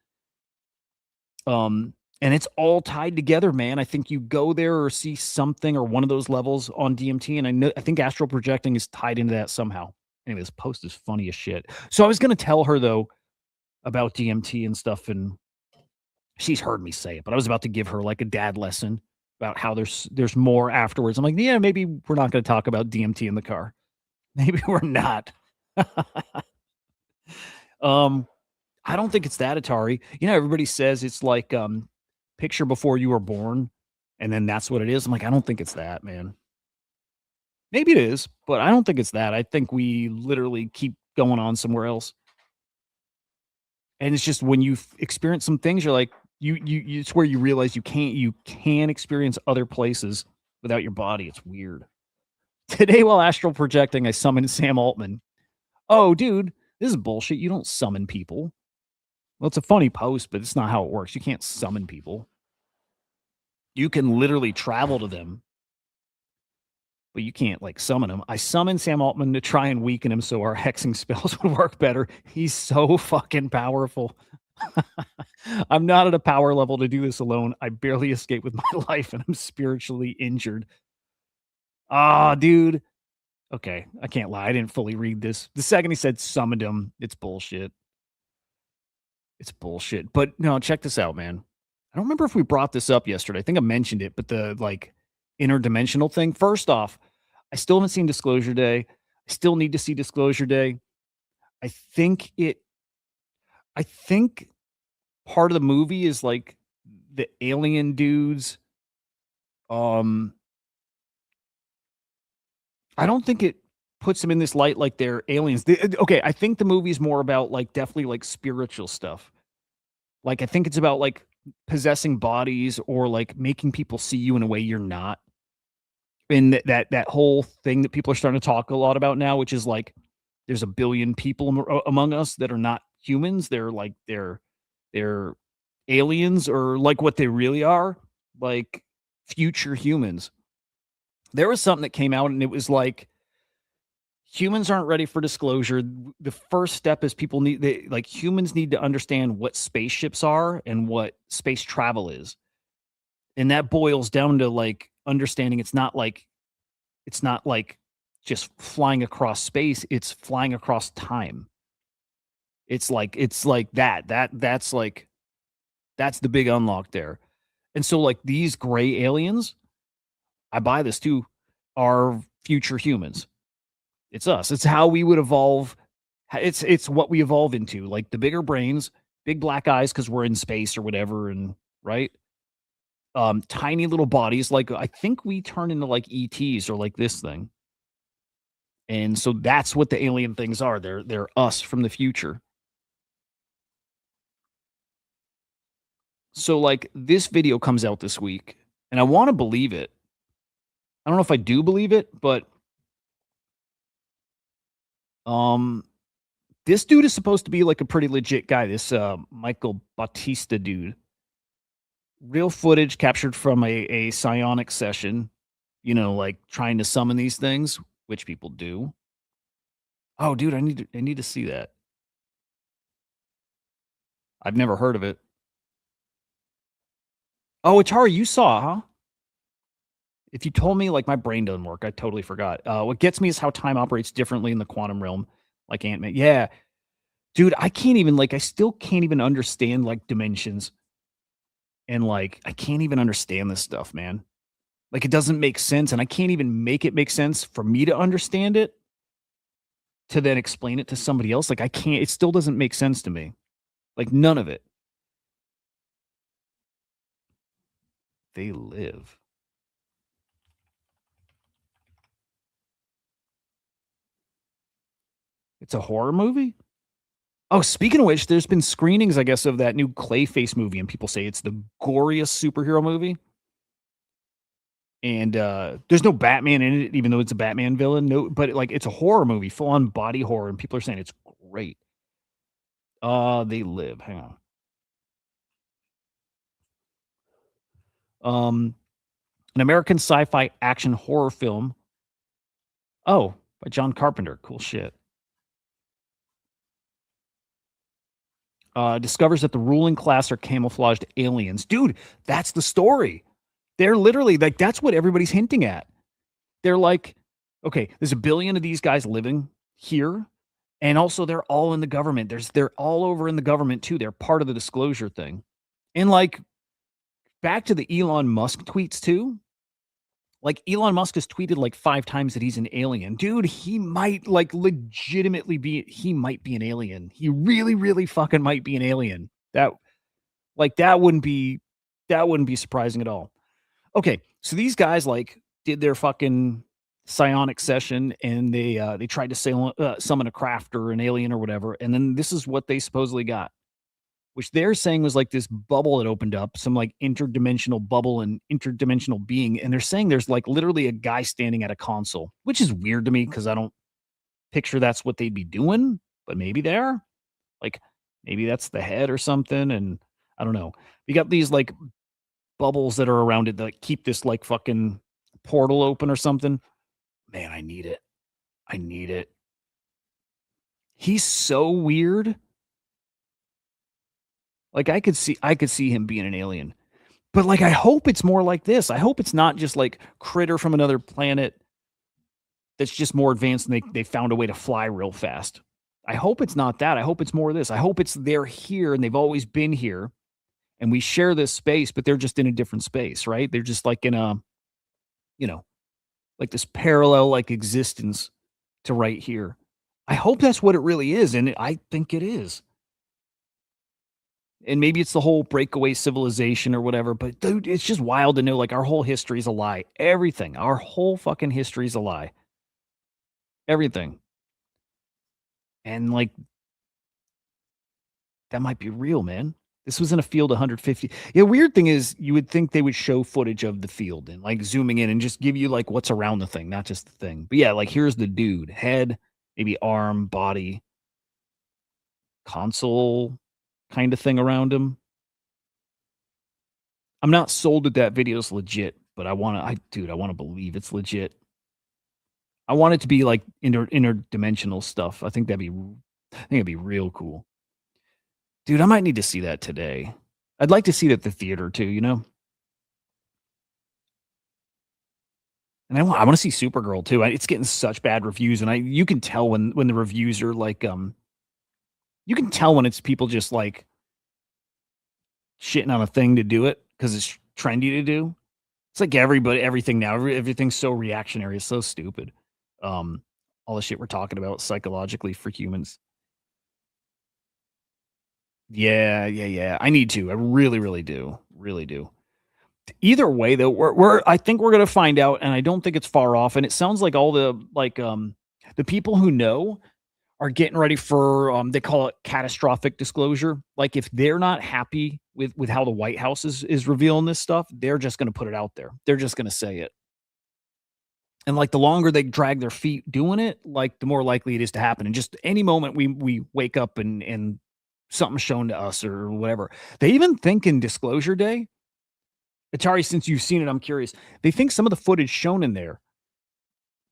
A: And it's all tied together, man. I think you go there or see something or one of those levels on DMT, and I think astral projecting is tied into that somehow. Anyway, this post is funny as shit. So I was gonna tell her though about DMT and stuff, and she's heard me say it, but I was about to give her like a dad lesson about how there's more afterwards. I'm like, yeah, maybe we're not going to talk about DMT in the car. Maybe we're not. um, I don't think it's that Atari. You know, everybody says it's like picture before you were born, and then that's what it is. I'm like, I don't think it's that, man. Maybe it is, but I don't think it's that. I think we literally keep going on somewhere else. And it's just when you experience some things, you're like, it's where you realize you can experience other places without your body. It's weird. Today, while astral projecting, I summoned Sam Altman. Oh, dude, this is bullshit. You don't summon people. Well, it's a funny post, but it's not how it works. You can't summon people. You can literally travel to them, but you can't like summon them. I summoned Sam Altman to try and weaken him so our hexing spells would work better. He's so fucking powerful. I'm not at a power level to do this alone. I barely escaped with my life and I'm spiritually injured. Ah, dude. Okay, I can't lie. I didn't fully read this. The second he said summoned him, it's bullshit. It's bullshit. But no, check this out, man. I don't remember if we brought this up yesterday. I think I mentioned it, but the like interdimensional thing. First off, I still haven't seen Disclosure Day. I still need to see Disclosure Day. I think it I think part of the movie is like the alien dudes. Um I don't think it puts them in this light like they're aliens. Okay, I think the movie is more about like definitely like spiritual stuff. Like I think it's about like possessing bodies or like making people see you in a way you're not. And that whole thing that people are starting to talk a lot about now, which is like there's a billion people among us that are not humans. They're like they're aliens or like what they really are, like future humans. There was something that came out and it was like humans aren't ready for disclosure. The first step is like humans need to understand what spaceships are and what space travel is. And that boils down to like understanding it's not like just flying across space, it's flying across time. It's like that's like that's the big unlock there. And so like these gray aliens, I buy this too, are future humans. It's us. It's how we would evolve. It's what we evolve into. Like the bigger brains, big black eyes because we're in space or whatever, and right. Tiny little bodies. Like I think we turn into like ETs or like this thing. And so that's what the alien things are. They're us from the future. So like this video comes out this week, and I want to believe it. I don't know if I do believe it, but um this dude is supposed to be like a pretty legit guy. This Michael Bautista dude. Real footage captured from a psionic session, you know, like trying to summon these things, which people do. Oh, dude, I need to see that. I've never heard of it. Oh, Atari, you saw, huh? If you told me, like, my brain doesn't work, I totally forgot. What gets me is how time operates differently in the quantum realm, like Ant-Man. Yeah, dude, I can't even like, I still can't even understand like dimensions, and like, I can't even understand this stuff, man. Like, it doesn't make sense, and I can't even make it make sense for me to understand it to then explain it to somebody else. Like, I can't. It still doesn't make sense to me. Like, none of it. They live. It's a horror movie? Oh, speaking of which, there's been screenings, I guess, of that new Clayface movie, and people say it's the goriest superhero movie. And there's no Batman in it, even though it's a Batman villain. No, but like it's a horror movie, full on body horror, and people are saying it's great. They live. Hang on. An American sci-fi action horror film. Oh, by John Carpenter. Cool shit. Discovers that the ruling class are camouflaged aliens. Dude, that's the story. They're literally like, that's what everybody's hinting at. They're like, okay, there's a billion of these guys living here. And also they're all in the government. They're all over in the government too. They're part of the disclosure thing. And like back to the Elon Musk tweets too. Like Elon Musk has tweeted like 5 times that he's an alien. Dude, he might like legitimately be he might be an alien. He really, really fucking might be an alien. That like that wouldn't be surprising at all. Okay, so these guys like did their fucking psionic session and they tried to summon a craft or an alien or whatever, and then this is what they supposedly got, which they're saying was like this bubble that opened up, some like interdimensional bubble and interdimensional being. And they're saying there's like literally a guy standing at a console, which is weird to me because I don't picture that's what they'd be doing, but maybe they are. Like maybe that's the head or something. And I don't know. You got these like bubbles that are around it that keep this like fucking portal open or something. Man, I need it. I need it. He's so weird. Like I could see him being an alien. But, like, I hope it's more like this. I hope it's not just, like, critter from another planet that's just more advanced and they found a way to fly real fast. I hope it's not that. I hope it's more of this. I hope it's they're here and they've always been here, and we share this space, but they're just in a different space, right? They're just, like, in a, you know, like, this parallel, like, existence to right here. I hope that's what it really is, and I think it is. And maybe it's the whole breakaway civilization or whatever, but dude, it's just wild to know like our whole history is a lie. Everything, our whole fucking history is a lie. Everything. And like that might be real, man. This was in a field 150. Yeah, weird thing is you would think they would show footage of the field and like zooming in and just give you like what's around the thing, not just the thing. But yeah, like here's the dude, head, maybe arm, body, console kind of thing around him. I'm not sold that that video is legit, but I want to believe it's legit. I want it to be like interdimensional stuff. I think it'd be real cool. Dude, I might need to see that today. I'd like to see it at the theater too, you know? And I want to see Supergirl too. It's getting such bad reviews and you can tell when the reviews are like you can tell when it's people just like shitting on a thing to do it because it's trendy to do. It's like everything now, everything's so reactionary, it's so stupid. Um, all the shit we're talking about psychologically for humans. Yeah, yeah, yeah. I need to. I really, really do. Really do. Either way, though, I think we're gonna find out, and I don't think it's far off. And it sounds like all the people who know are getting ready for they call it catastrophic disclosure. Like if they're not happy with how the White House is revealing this stuff, they're just gonna put it out there. They're just gonna say it. And like the longer they drag their feet doing it, like the more likely it is to happen. And just any moment we wake up and something's shown to us or whatever. They even think in Disclosure Day, Atari, since you've seen it, I'm curious. They think some of the footage shown in there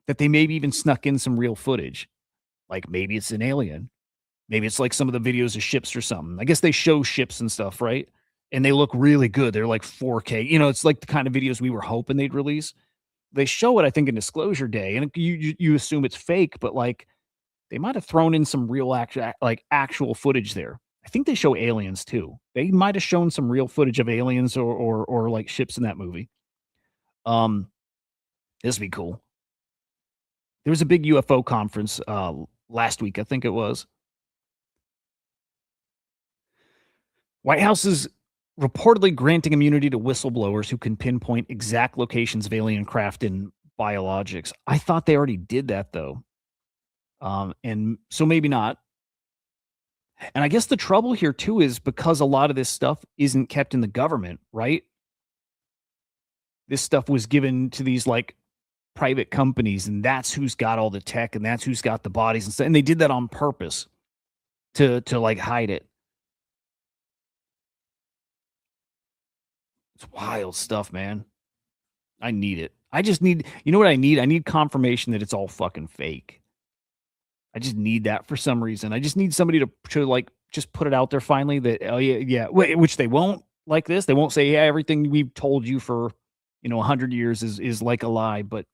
A: that they maybe even snuck in some real footage. Like maybe it's an alien. Maybe it's like some of the videos of ships or something. I guess they show ships and stuff, right? And they look really good. They're like 4K. You know, it's like the kind of videos we were hoping they'd release. They show it, I think, in Disclosure Day, and you assume it's fake, but like they might have thrown in some real actual footage there. I think they show aliens too. They might have shown some real footage of aliens or like ships in that movie. Um, this would be cool. There was a big UFO conference last week, I think it was. White House is reportedly granting immunity to whistleblowers who can pinpoint exact locations of alien craft and biologics. I thought they already did that though. And so maybe not. And I guess the trouble here too is because a lot of this stuff isn't kept in the government, right? This stuff was given to these like private companies, and that's who's got all the tech and that's who's got the bodies and stuff. And they did that on purpose to like hide it. It's wild stuff, man. I need it. I just need, you know what I need? I need confirmation that it's all fucking fake. I just need that for some reason. I just need somebody to like just put it out there finally that oh yeah yeah which they won't like this. They won't say yeah everything we've told you for 100 years is like a lie, but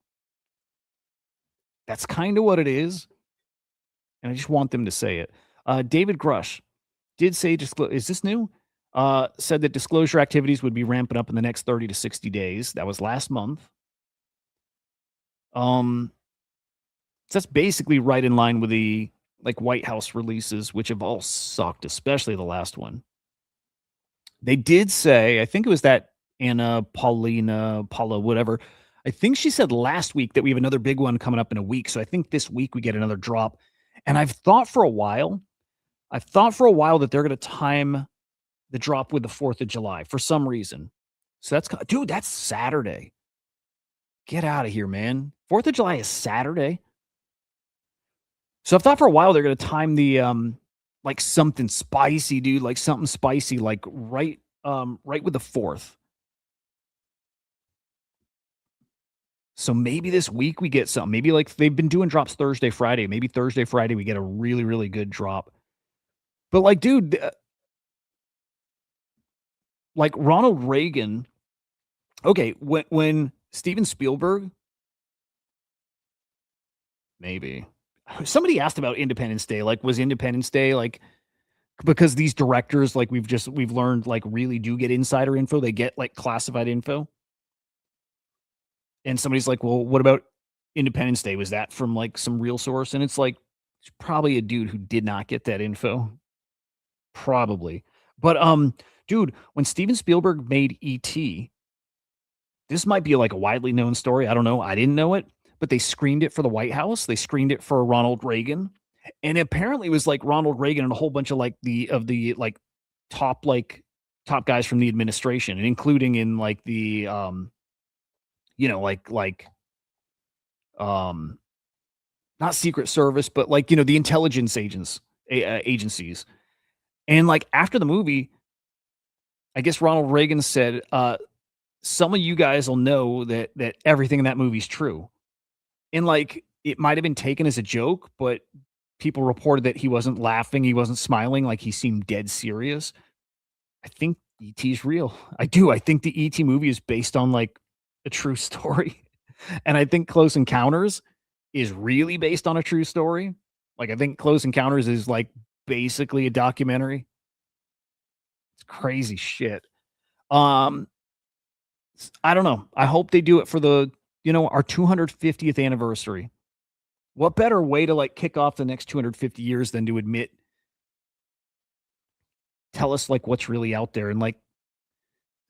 A: that's kind of what it is, and I just want them to say it. David Grush did say is this new? said that disclosure activities would be ramping up in the next 30 to 60 days. That was last month. So that's basically right in line with the like White House releases, which have all sucked, especially the last one. They did say, I think it was that Paula, whatever. I think she said last week that we have another big one coming up in a week. So I think this week we get another drop. And I've thought for a while that they're going to time the drop with the 4th of July for some reason. So dude, that's Saturday. Get out of here, man. 4th of July is Saturday. So I've thought for a while they're going to time the like something spicy, dude, like something spicy, like right with the 4th. So maybe this week we get something. Maybe like they've been doing drops Thursday, Friday. Maybe Thursday, Friday we get a really, really good drop. But like, dude, like Ronald Reagan. Okay, when Steven Spielberg, maybe somebody asked about Independence Day. Like, was Independence Day like because these directors, like we've learned, like really do get insider info. They get like classified info. And somebody's like, well, what about Independence Day? Was that from like some real source? And it's like, it's probably a dude who did not get that info. Probably. But dude, when Steven Spielberg made E.T., this might be like a widely known story. I don't know. I didn't know it, but they screened it for the White House. They screened it for Ronald Reagan. And apparently it was like Ronald Reagan and a whole bunch of like the top guys from the administration, and including in like the um not Secret Service, but like, the intelligence agencies. And like after the movie, I guess Ronald Reagan said, some of you guys will know that everything in that movie's true. And like it might have been taken as a joke, but people reported that he wasn't laughing, he wasn't smiling, like he seemed dead serious. I think ET's real. I do. I think the ET movie is based on like a true story. And I think Close Encounters is really based on a true story. Like I think Close Encounters is like basically a documentary. It's crazy shit. Um I don't know. I hope they do it for our 250th anniversary. What better way to like kick off the next 250 years than to tell us like what's really out there and like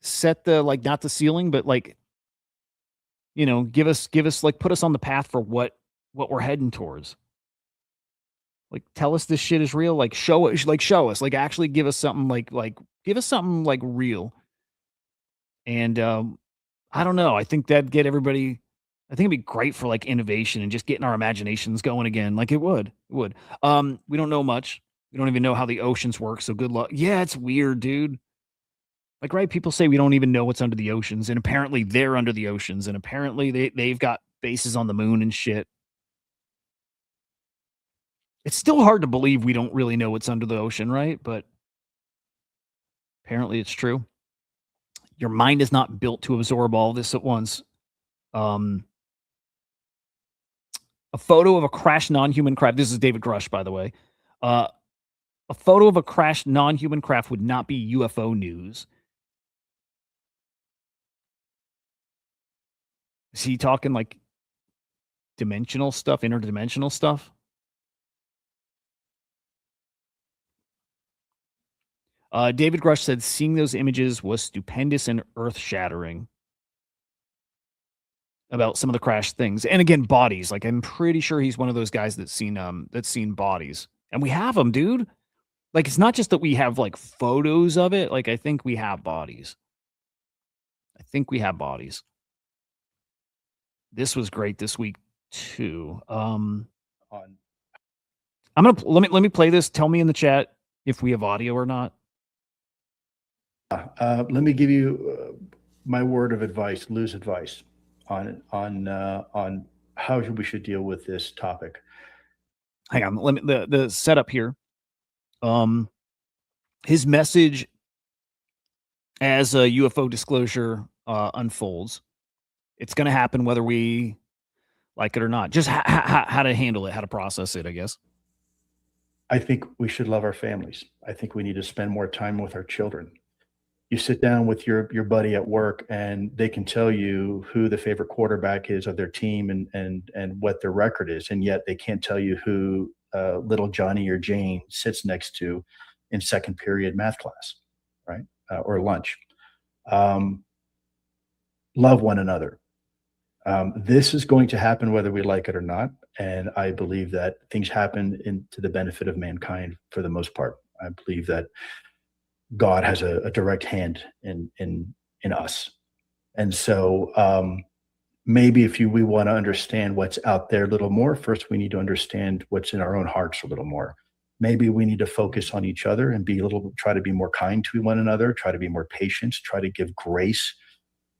A: set the like not the ceiling, but like give us like put us on the path for what we're heading towards. Like tell us this shit is real. Like show us. Like actually give us something give us something like real. And I don't know. I think that'd get everybody. I think it'd be great for like innovation and just getting our imaginations going again. Like it would. It would. We don't know much. We don't even know how the oceans work. So good luck. Yeah, it's weird, dude. Like, right? People say we don't even know what's under the oceans, and apparently they're under the oceans, and apparently they've got bases on the moon and shit. It's still hard to believe we don't really know what's under the ocean, right? But apparently it's true. Your mind is not built to absorb all this at once. A photo of a crashed non-human craft. This is David Grush, by the way. A photo of a crashed non-human craft would not be UFO news. Is he talking like dimensional stuff, interdimensional stuff? David Grush said seeing those images was stupendous and earth-shattering about some of the crash things. And again, bodies. Like I'm pretty sure he's one of those guys that's seen bodies. And we have them, dude. Like it's not just that we have like photos of it. Like I think we have bodies. This was great this week too. I'm gonna let me play this. Tell me in the chat if we have audio or not.
B: Let me give you my word of advice, loose advice on how we should deal with this topic.
A: Hang on, let me the setup here. His message as a UFO disclosure unfolds. It's going to happen whether we like it or not. Just how to handle it, how to process it, I guess.
B: I think we should love our families. I think we need to spend more time with our children. You sit down with your buddy at work, and they can tell you who the favorite quarterback is of their team, and what their record is, and yet they can't tell you who little Johnny or Jane sits next to in second period math class, right? Or lunch. Um, love one another. This is going to happen whether we like it or not, and I believe that things happen to the benefit of mankind for the most part. I believe that God has a direct hand in us, and so maybe if we want to understand what's out there a little more, first we need to understand what's in our own hearts a little more. Maybe we need to focus on each other and try to be more kind to one another, try to be more patient, try to give grace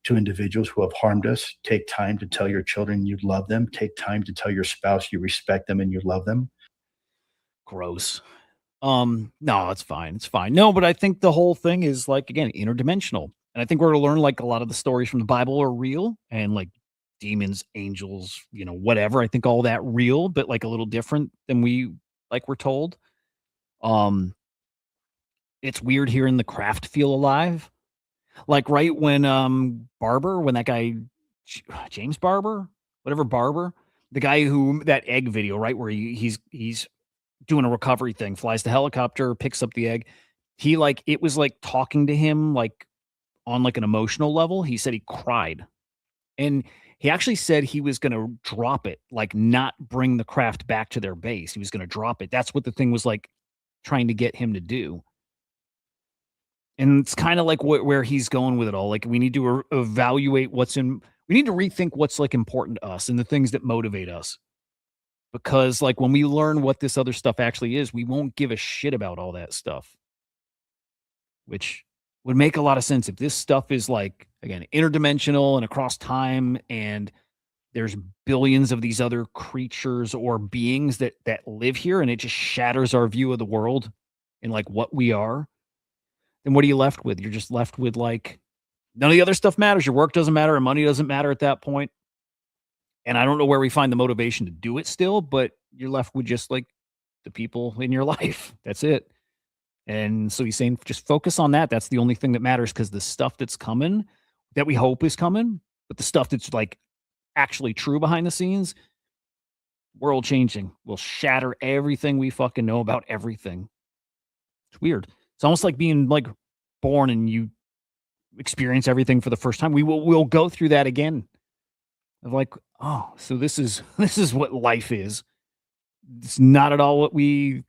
B: to individuals who have harmed us. Take time to tell your children you love them. Take time to tell your spouse you respect them and you love them.
A: Gross. No, it's fine. It's fine. No, but I think the whole thing is like again interdimensional, and I think we're going to learn like a lot of the stories from the Bible are real, and like demons, angels, whatever. I think all that real, but like a little different than we're told. Um, it's weird hearing the craft feel alive. Like right when Barber, when that guy James Barber, whatever Barber, the guy who that egg video, right, where he's doing a recovery thing, flies the helicopter, picks up the egg. He like it was like talking to him like on like an emotional level. He said he cried. And he actually said he was gonna drop it, like not bring the craft back to their base. He was gonna drop it. That's what the thing was like trying to get him to do. And it's kind of like where he's going with it all. Like we need to evaluate we need to rethink what's like important to us and the things that motivate us. Because like when we learn what this other stuff actually is, we won't give a shit about all that stuff, which would make a lot of sense if this stuff is like again interdimensional and across time and there's billions of these other creatures or beings that live here and it just shatters our view of the world and like what we are. Then what are you left with? You're just left with like none of the other stuff matters. Your work doesn't matter and money doesn't matter at that point. And I don't know where we find the motivation to do it still, but you're left with just like the people in your life. That's it. And so he's saying just focus on that. That's the only thing that matters because the stuff that's coming that we hope is coming, but the stuff that's like actually true behind the scenes, world changing, will shatter everything we fucking know about everything. It's weird. It's almost like being like born and you experience everything for the first time. We'll go through that again. Of like, oh, so this is this is what life is. It's not at all what we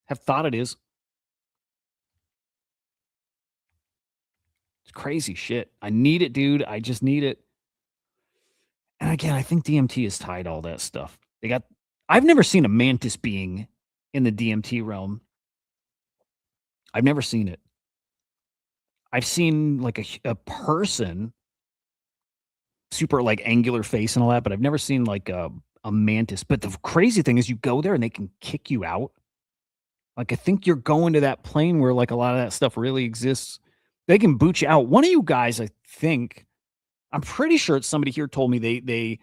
A: have thought it is. It's crazy shit. I need it, dude. I just need it. And again, I think DMT has tied all that stuff. I've never seen a mantis being in the DMT realm. I've never seen it. I've seen like a person, super like angular face and all that, but I've never seen like a mantis. But the crazy thing is you go there and they can kick you out. Like I think you're going to that plane where like a lot of that stuff really exists. They can boot you out. One of you guys, I think, I'm pretty sure it's somebody here told me they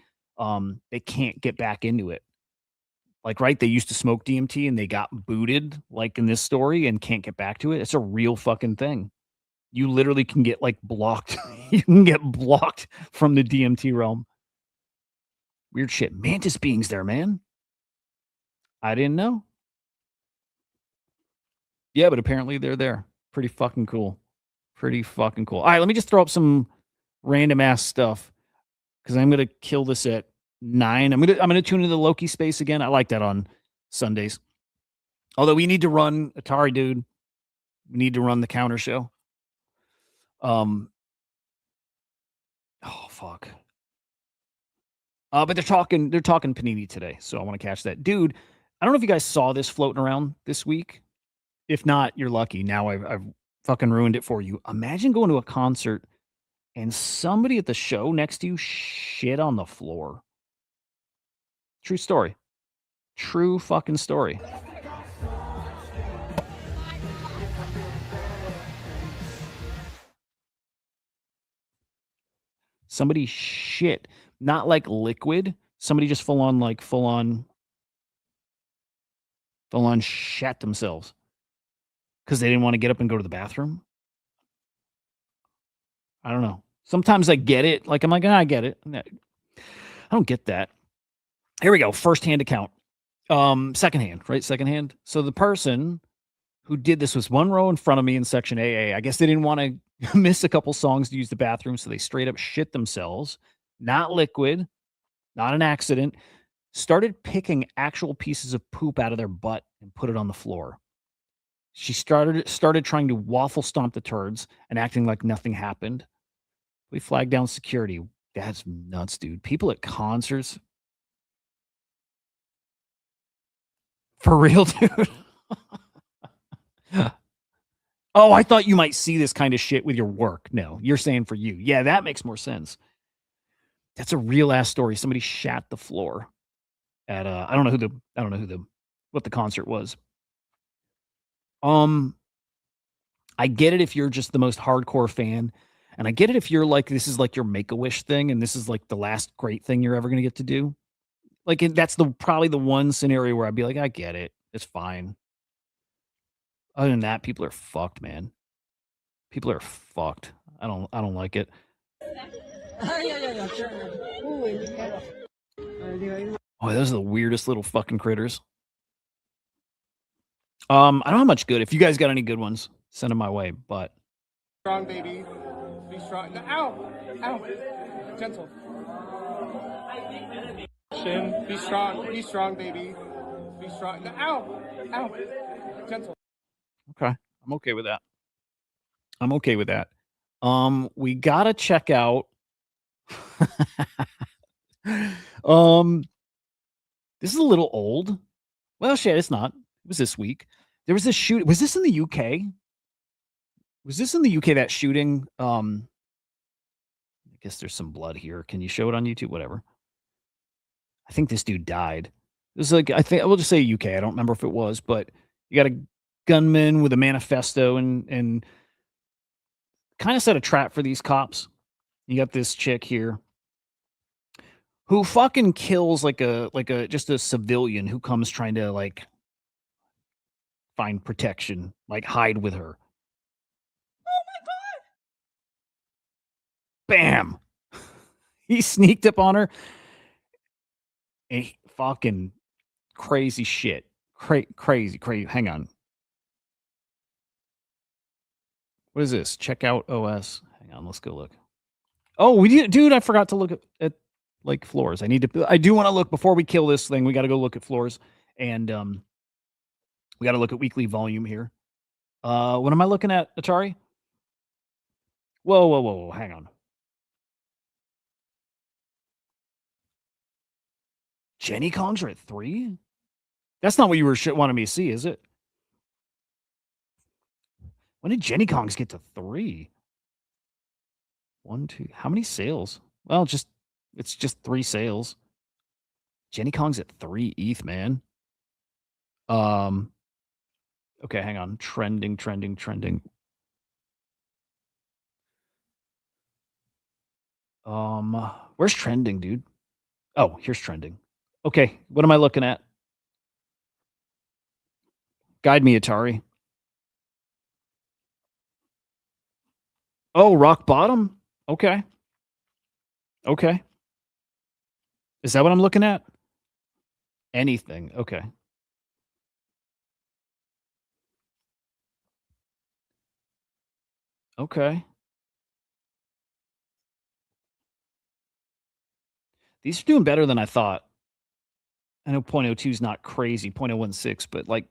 A: can't get back into it. Like, right? They used to smoke DMT and they got booted, like in this story, and can't get back to it. It's a real fucking thing. You literally can get like blocked. You can get blocked from the DMT realm. Weird shit. Mantis beings there, man. I didn't know. Yeah, but apparently they're there. Pretty fucking cool. Pretty fucking cool. All right, let me just throw up some random ass stuff because I'm gonna kill this at 9. I'm gonna tune into the Loki space again. I like that on Sundays. Although we need to run Atari, dude. We need to run the counter show. Oh fuck. But they're talking Panini today, so I want to catch that, dude. I don't know if you guys saw this floating around this week. If not, you're lucky. Now I've fucking ruined it for you. Imagine going to a concert and somebody at the show next to you shit on the floor. True story. True fucking story. Somebody shit, not like liquid. Somebody just full on shat themselves because they didn't want to get up and go to the bathroom. I don't know. Sometimes I get it. Like I'm like, I get it. I don't get that. Here we go. First hand account. Second hand, right? Second hand. So the person who did this was one row in front of me in section AA. I guess they didn't want to miss a couple songs to use the bathroom, so they straight up shit themselves. Not liquid, not an accident. Started picking actual pieces of poop out of their butt and put it on the floor. She started trying to waffle stomp the turds and acting like nothing happened. We flagged down security. That's nuts, dude. People at concerts. For real, dude. Oh, I thought you might see this kind of shit with your work. No, you're saying for you. Yeah, that makes more sense. That's a real ass story. Somebody shat the floor at I don't know who the what the concert was. Um I get it if you're just the most hardcore fan, and I get it if you're like this is like your make-a-wish thing and this is like the last great thing you're ever going to get to do. Like that's the probably the one scenario where I'd be like, I get it. It's fine. Other than that, people are fucked, man. People are fucked. I don't like it. Oh, those are the weirdest little fucking critters. I don't have much good. If you guys got any good ones, send them my way. But
C: Strong, baby. Be strong. No, ow! Ow! Gentle. Shin. Be strong. Be strong, baby. Be strong. No, ow! Ow! Gentle.
A: okay, I'm okay with that. I'm okay with that. We gotta check out. um, this is a little old. Well, shit, it's not. It was this week. There was this shoot. Was this in the UK? Was this in the UK that shooting? I guess there's some blood here. Can you show it on YouTube? Whatever. I think this dude died. It was like I think we'll just say UK. I don't remember if it was, but you got a gunman with a manifesto and kind of set a trap for these cops. You got this chick here who fucking kills like a just a civilian who comes trying to like find protection, like hide with her. Bam! He sneaked up on her and fucking crazy shit. Crazy. Hang on. What is this? Check out OS. Hang on, let's go look. Oh, we did, dude. I forgot to look at like floors. I do want to look before we kill this thing. We got to go look at floors, and we got to look at weekly volume here. What am I looking at, Atari? Whoa. Hang on. Jenny Kongs are at 3? That's not what you were wanting me to see, is it? When did Jenny Kongs get to 3? 1, 2. How many sales? Well, it's just 3 sales. Jenny Kong's at 3 ETH, man. Okay, hang on. Trending. Where's trending, dude? Oh, here's trending. Okay, what am I looking at? Guide me, Atari. Oh, rock bottom. Okay. Is that what I'm looking at? Anything. Okay. Okay. These are doing better than I thought. I know 0.02 is not crazy, 0.016, but like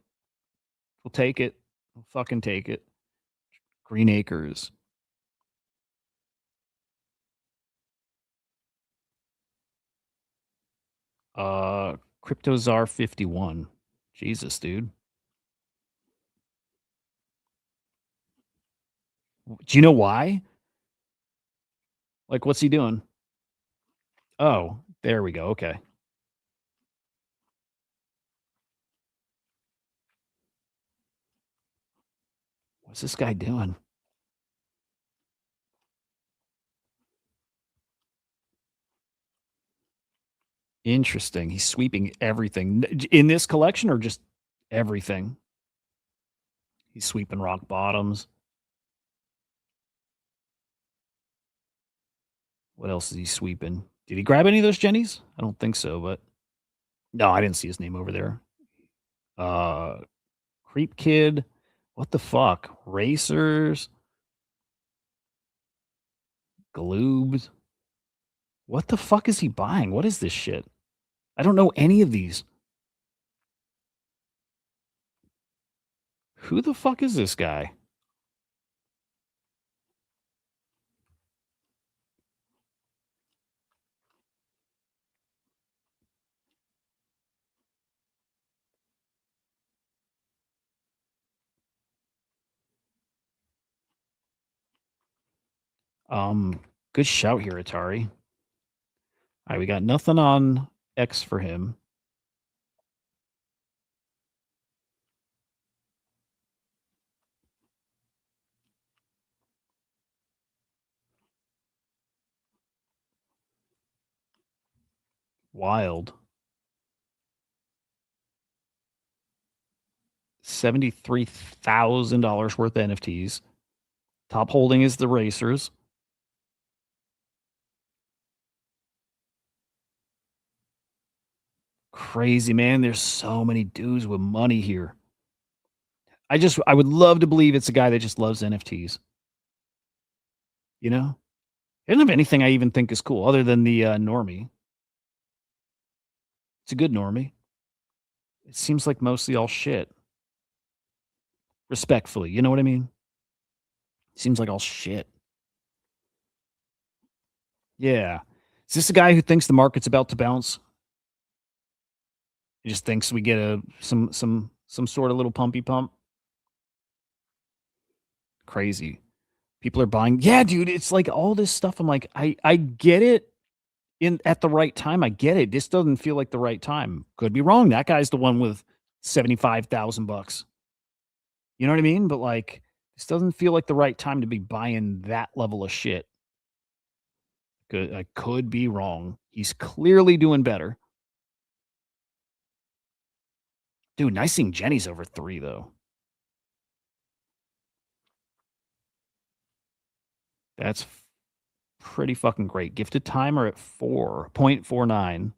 A: we'll take it. We'll fucking take it. Green Acres. CryptoZar 51. Jesus, dude. Do you know why? Like, what's he doing? Oh, there we go. Okay. What's this guy doing? Interesting. He's sweeping everything in this collection or just everything. He's sweeping rock bottoms. What else is he sweeping? Did he grab any of those Jennies? I don't think so, but no, I didn't see his name over there. Creep Kid. What the fuck? Racers. Gloobs. What the fuck is he buying? What is this shit? I don't know any of these. Who the fuck is this guy? Good shout here, Atari. All right, we got nothing on X for him. Wild. $73,000 worth of NFTs. Top holding is the Racers. Crazy, man. There's so many dudes with money here. I would love to believe it's a guy that just loves NFTs. You know? He doesn't have anything I even think is cool other than the normie. It's a good normie. It seems like mostly all shit. Respectfully, you know what I mean? Seems like all shit. Yeah. Is this a guy who thinks the market's about to bounce? He just thinks we get some sort of little pumpy pump. Crazy. People are buying. Yeah, dude, it's like all this stuff. I'm like, I get it in at the right time. I get it. This doesn't feel like the right time. Could be wrong. That guy's the one with $75,000. You know what I mean? But like, this doesn't feel like the right time to be buying that level of shit. I could be wrong. He's clearly doing better. Dude, nice seeing Jenny's over 3, though. That's pretty fucking great. Gifted timer at 4.49.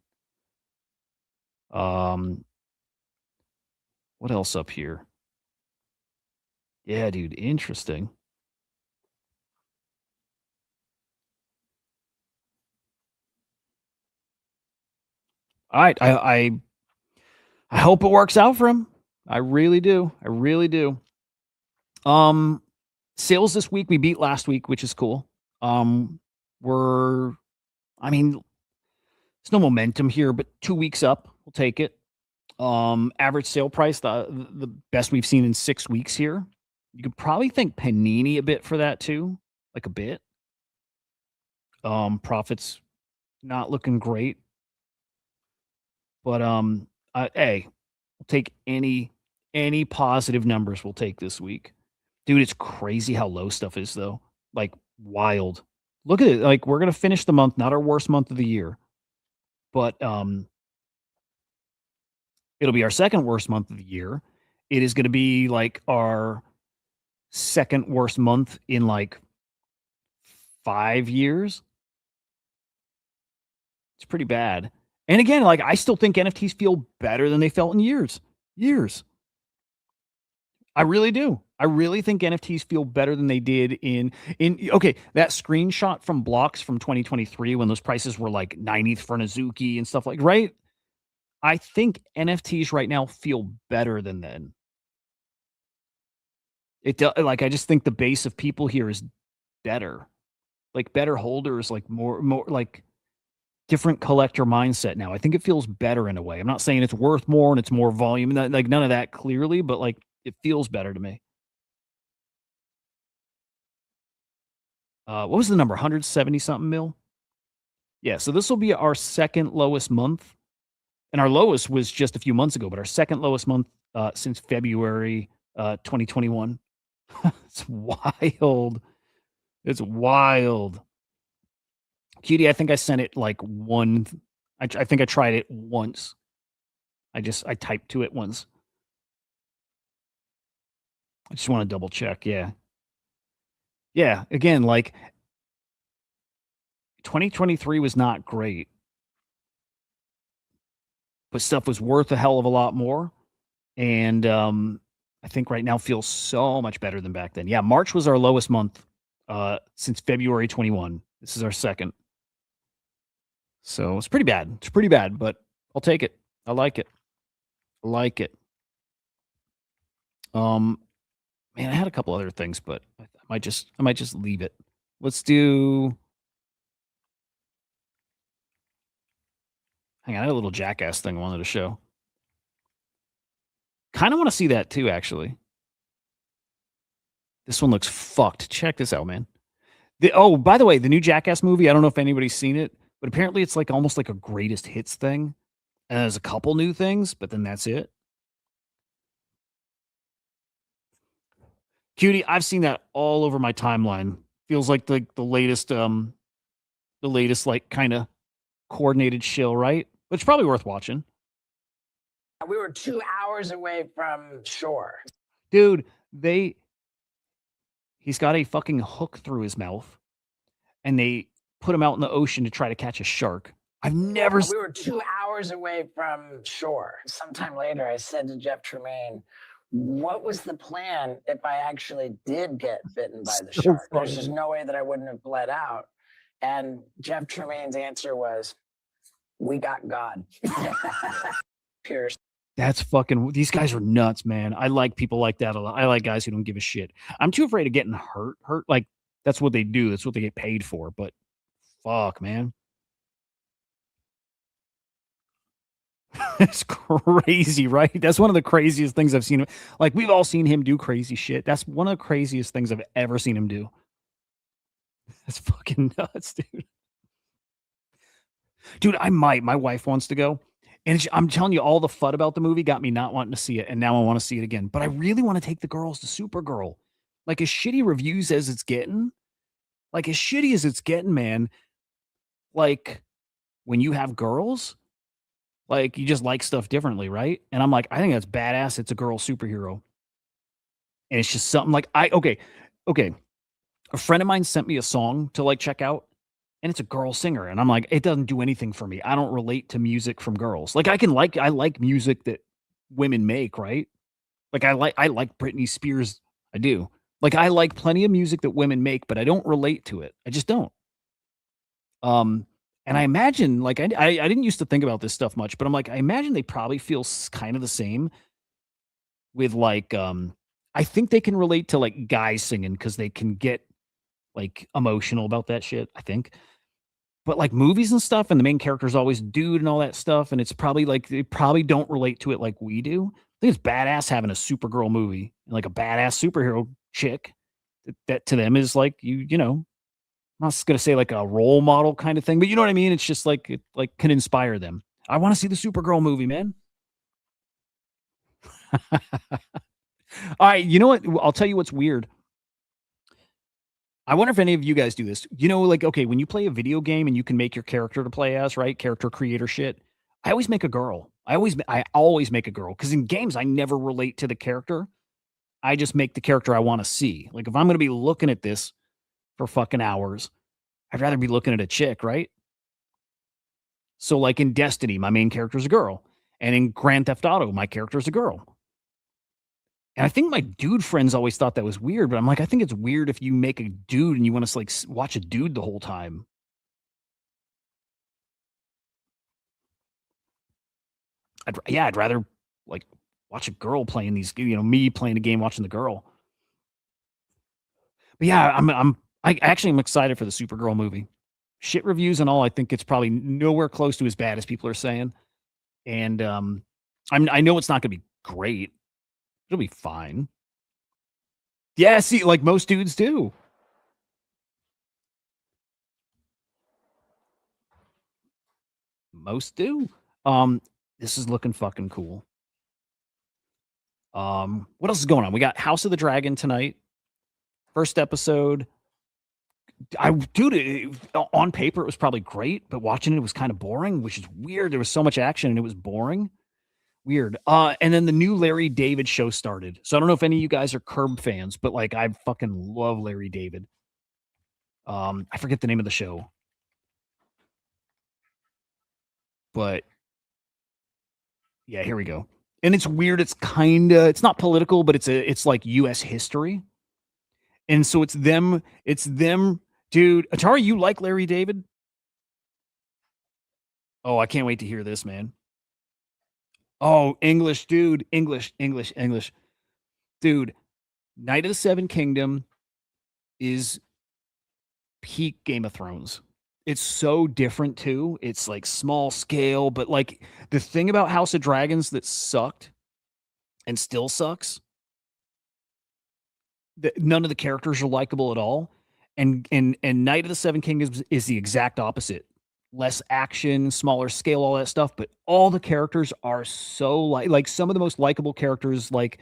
A: What else up here? Yeah, dude, interesting. All right, I hope it works out for him. I really do. I really do. Sales this week we beat last week, which is cool. We're I mean, there's no momentum here, but 2 weeks up, we'll take it. Average sale price, the best we've seen in 6 weeks here. You could probably thank Panini a bit for that too, like a bit. Profits not looking great, but hey, we'll take any positive numbers we'll take this week. Dude, it's crazy how low stuff is though. Like wild. Look at it. Like we're gonna finish the month, not our worst month of the year, but it'll be our second worst month of the year. It is gonna be like our second worst month in like 5 years. It's pretty bad. And again, like I still think NFTs feel better than they felt in years. Years. I really do. I really think NFTs feel better than they did in okay, that screenshot from Blocks from 2023 when those prices were like 90th for Nazuki and stuff like, right? I think NFTs right now feel better than then. Like I just think the base of people here is better. Like better holders, like more like different collector mindset now. I think it feels better in a way. I'm not saying it's worth more and it's more volume, like none of that clearly, but like it feels better to me. What was the number? 170 something mil? Yeah, so this will be our second lowest month. And our lowest was just a few months ago, but our second lowest month since February 2021. It's wild. It's wild. Cutie, I think I sent it like one. I think I tried it once. I typed to it once. I just want to double check. Yeah. Yeah. Again, like 2023 was not great, but stuff was worth a hell of a lot more. And I think right now feels so much better than back then. Yeah, March was our lowest month since February 21. This is our second. So it's pretty bad. It's pretty bad, but I'll take it. I like it. I like it. Man, I had a couple other things, but I might just leave it. Let's do. Hang on, I had a little Jackass thing I wanted to show. Kind of want to see that too, actually. This one looks fucked. Check this out, man. By the way, the new Jackass movie, I don't know if anybody's seen it, but apparently it's like almost like a greatest hits thing. And there's a couple new things, but then that's it. Cutie, I've seen that all over my timeline. Feels like the latest like kind of coordinated shill, right? But it's probably worth watching.
D: We were 2 hours away from shore.
A: Dude, he's got a fucking hook through his mouth and they put him out in the ocean to try to catch a shark. I've never
D: We were 2 hours away from shore. Sometime later, I said to Jeff Tremaine, what was the plan if I actually did get bitten by the shark? There's just no way that I wouldn't have bled out. And Jeff Tremaine's answer was, we got God. Pierce.
A: That's fucking, these guys are nuts, man. I like people like that a lot. I like guys who don't give a shit. I'm too afraid of getting hurt. Like, that's what they do. That's what they get paid for. But fuck, man. It's crazy, right? That's one of the craziest things I've seen. Like, we've all seen him do crazy shit. That's one of the craziest things I've ever seen him do. That's fucking nuts, dude. Dude, I might. My wife wants to go. And I'm telling you, all the FUD about the movie got me not wanting to see it. And now I want to see it again. But I really want to take the girls to Supergirl. Like, as shitty reviews as it's getting, man, like, when you have girls, like, you just like stuff differently, right? And I'm like, I think that's badass. It's a girl superhero. And it's just something like, okay. A friend of mine sent me a song to, like, check out. And it's a girl singer. And I'm like, it doesn't do anything for me. I don't relate to music from girls. Like, I like music that women make, right? Like, I like Britney Spears. I do. Like, I like plenty of music that women make, but I don't relate to it. I just don't. And I imagine, like, I didn't used to think about this stuff much, but I'm like, I imagine they probably feel kind of the same with, like, I think they can relate to, like, guys singing because they can get, like, emotional about that shit, I think. But, like, movies and stuff, and the main character is always dude and all that stuff, and it's probably, like, they probably don't relate to it like we do. I think it's badass having a Supergirl movie, and, like, a badass superhero chick that to them is, like, you know, I'm not gonna say, like, a role model kind of thing, but you know what I mean? It's just, like, it, like, can inspire them. I wanna see the Supergirl movie, man. Alright, you know what? I'll tell you what's weird. I wonder if any of you guys do this. You know, like, okay, when you play a video game and you can make your character to play as, right? Character creator shit. I always make a girl. I always make a girl because in games I never relate to the character. I just make the character I want to see. Like, if I'm going to be looking at this for fucking hours, I'd rather be looking at a chick, right? So, like, in Destiny, my main character is a girl, and in Grand Theft Auto, my character is a girl. And I think my dude friends always thought that was weird, but I'm like, I think it's weird if you make a dude and you want to, like, watch a dude the whole time. I'd rather, like, watch a girl playing these, you know, me playing a game, watching the girl. But yeah, I actually am excited for the Supergirl movie. Shit reviews and all, I think it's probably nowhere close to as bad as people are saying. And I know it's not going to be great. It'll be fine. Yeah, see, like most dudes do. Most do. This is looking fucking cool. What else is going on? We got House of the Dragon tonight. First episode. On paper it was probably great, but watching it was kind of boring, which is weird. There was so much action and it was boring. Weird. And then the new Larry David show started. So I don't know if any of you guys are Curb fans, but, like, I fucking love Larry David. I forget the name of the show. But yeah, here we go. And it's weird. It's not political, but it's like US history. And so it's them, dude. Atari, you like Larry David? Oh, I can't wait to hear this, man. Oh, English, dude. English. Dude, Night of the Seven Kingdom is peak Game of Thrones. It's so different too. It's like small scale, but like the thing about House of Dragons that sucked and still sucks, none of the characters are likable at all. And Night of the Seven Kingdoms is the exact opposite. Less action, smaller scale, all that stuff, but all the characters are so like some of the most likable characters, like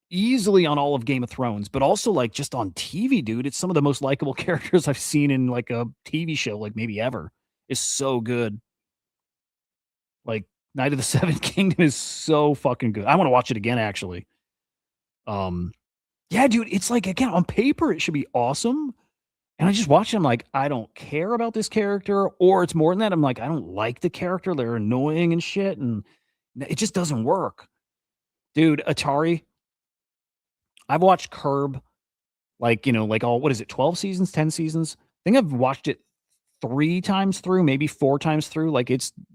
A: easily on all of Game of Thrones, but also like just on TV, dude. It's some of the most likable characters I've seen in like a TV show, like maybe ever. It's so good. Like Night of the Seven Kingdom is so fucking good. I want to watch it again, actually. Yeah, dude, it's like, again, on paper, it should be awesome. And I just watch it, I'm like, I don't care about this character, or it's more than that. I'm like, I don't like the character. They're annoying and shit, and it just doesn't work. Dude, Atari, I've watched Curb, like, like all, what is it, 12 seasons, 10 seasons? I think I've watched it 3 times through, maybe 4 times through. Like,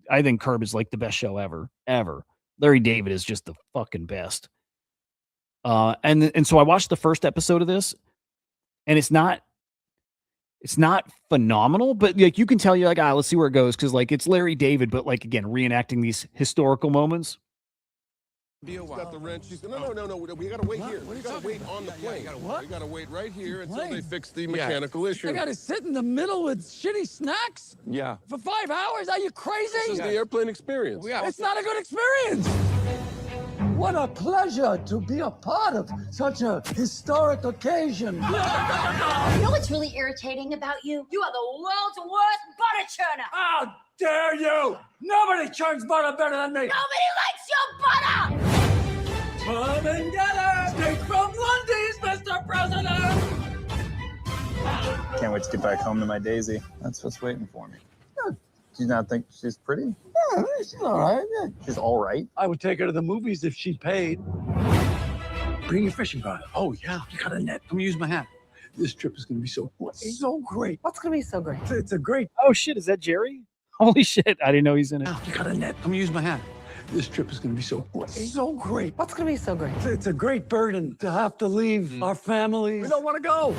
A: I think Curb is like the best show ever. Larry David is just the fucking best. And so I watched the first episode of this, and it's not phenomenal, but like you can tell, you're like, let's see where it goes, because like it's Larry David, but like again, reenacting these historical moments.
E: He's got the wrench. No. We gotta wait here. We gotta wait on the plane. We gotta wait right here until they fix the mechanical issue.
F: I gotta sit in the middle with shitty snacks?
E: Yeah.
F: For 5 hours? Are you crazy?
E: This is the airplane experience.
F: It's not a good experience. What a pleasure to be a part of such a historic occasion.
G: You know what's really irritating about you? You are the world's worst butter churner.
F: How dare you! Nobody churns butter better than me.
G: Nobody likes your butter.
F: Come and get her! Straight from Lundy's, Mr. President!
H: Can't wait to get back home to my Daisy. That's what's waiting for me. Do you not think she's pretty?
F: Yeah, she's all right. Yeah.
H: She's all right.
F: I would take her to the movies if she paid. Bring your fishing rod. Oh, yeah. You got a net. Let me use my hat. This trip is going to be so great.
I: What's going to be so great?
F: It's a great...
A: Oh, shit. Is that Jerry? Holy shit. I didn't know he's in it.
F: You got a net. Let me use my hat. This trip is going to be so great.
I: What's going to be so great?
F: It's a great burden to have to leave our families. We don't want to go.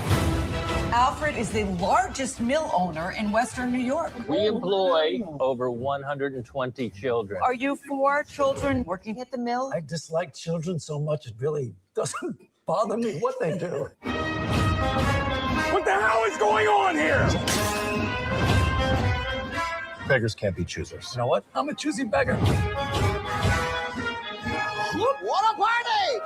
I: Alfred is the largest mill owner in Western New York.
J: We employ over 120 children.
I: Are you 4 children working at the mill?
F: I dislike children so much it really doesn't bother me what they do. What the hell is going on here?
B: Beggars can't be choosers.
F: You know what? I'm a choosy beggar.
C: What a party!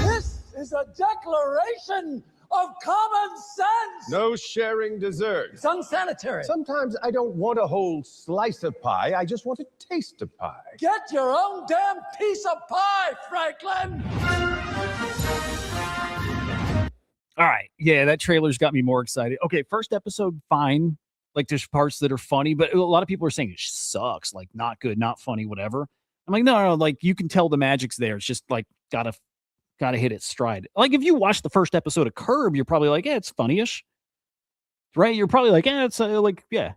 F: This is a declaration of common sense.
E: No sharing dessert.
F: It's unsanitary.
C: Sometimes I don't want a whole slice of pie. I just want a taste of pie.
F: Get your own damn piece of pie, Franklin.
A: All right. Yeah, that trailer's got me more excited. Okay, first episode, fine. Like, there's parts that are funny, but a lot of people are saying it sucks, like not good, not funny, whatever. I'm like, no, like you can tell the magic's there. It's just like gotta hit its stride. Like if you watch the first episode of Curb, you're probably like, yeah, it's funny-ish, right? You're probably like, yeah, it's like, yeah.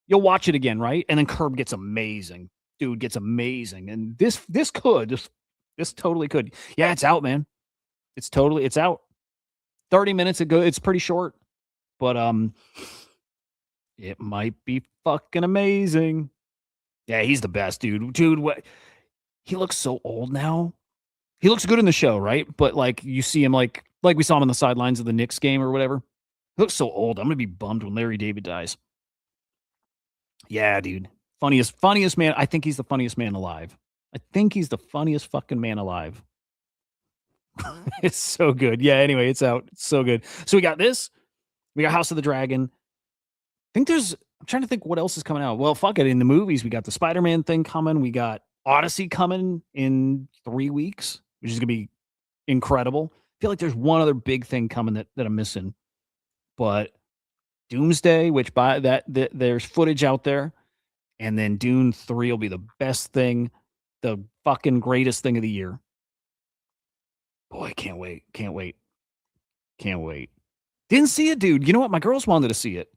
A: You'll watch it again, right? And then Curb gets amazing. Dude gets amazing, and this totally could. Yeah, it's out, man. It's out. 30 minutes ago. It's pretty short, but it might be fucking amazing. Yeah, he's the best, dude. Dude, what? He looks so old now. He looks good in the show, right? But like you see him like we saw him on the sidelines of the Knicks game or whatever. He looks so old. I'm gonna be bummed when Larry David dies. Yeah, dude. Funniest man. I think he's the funniest man alive. I think he's the funniest fucking man alive. It's so good. Yeah, anyway, it's out. It's so good. So we got this. We got House of the Dragon. I'm trying to think what else is coming out. Well, fuck it. In the movies, we got the Spider-Man thing coming. We got Odyssey coming in 3 weeks, which is going to be incredible. I feel like there's one other big thing coming that I'm missing. But, Doomsday, which by that there's footage out there, and then Dune 3 will be the best thing, the fucking greatest thing of the year. Boy, can't wait. Can't wait. Can't wait. Didn't see it, dude. You know what? My girls wanted to see it.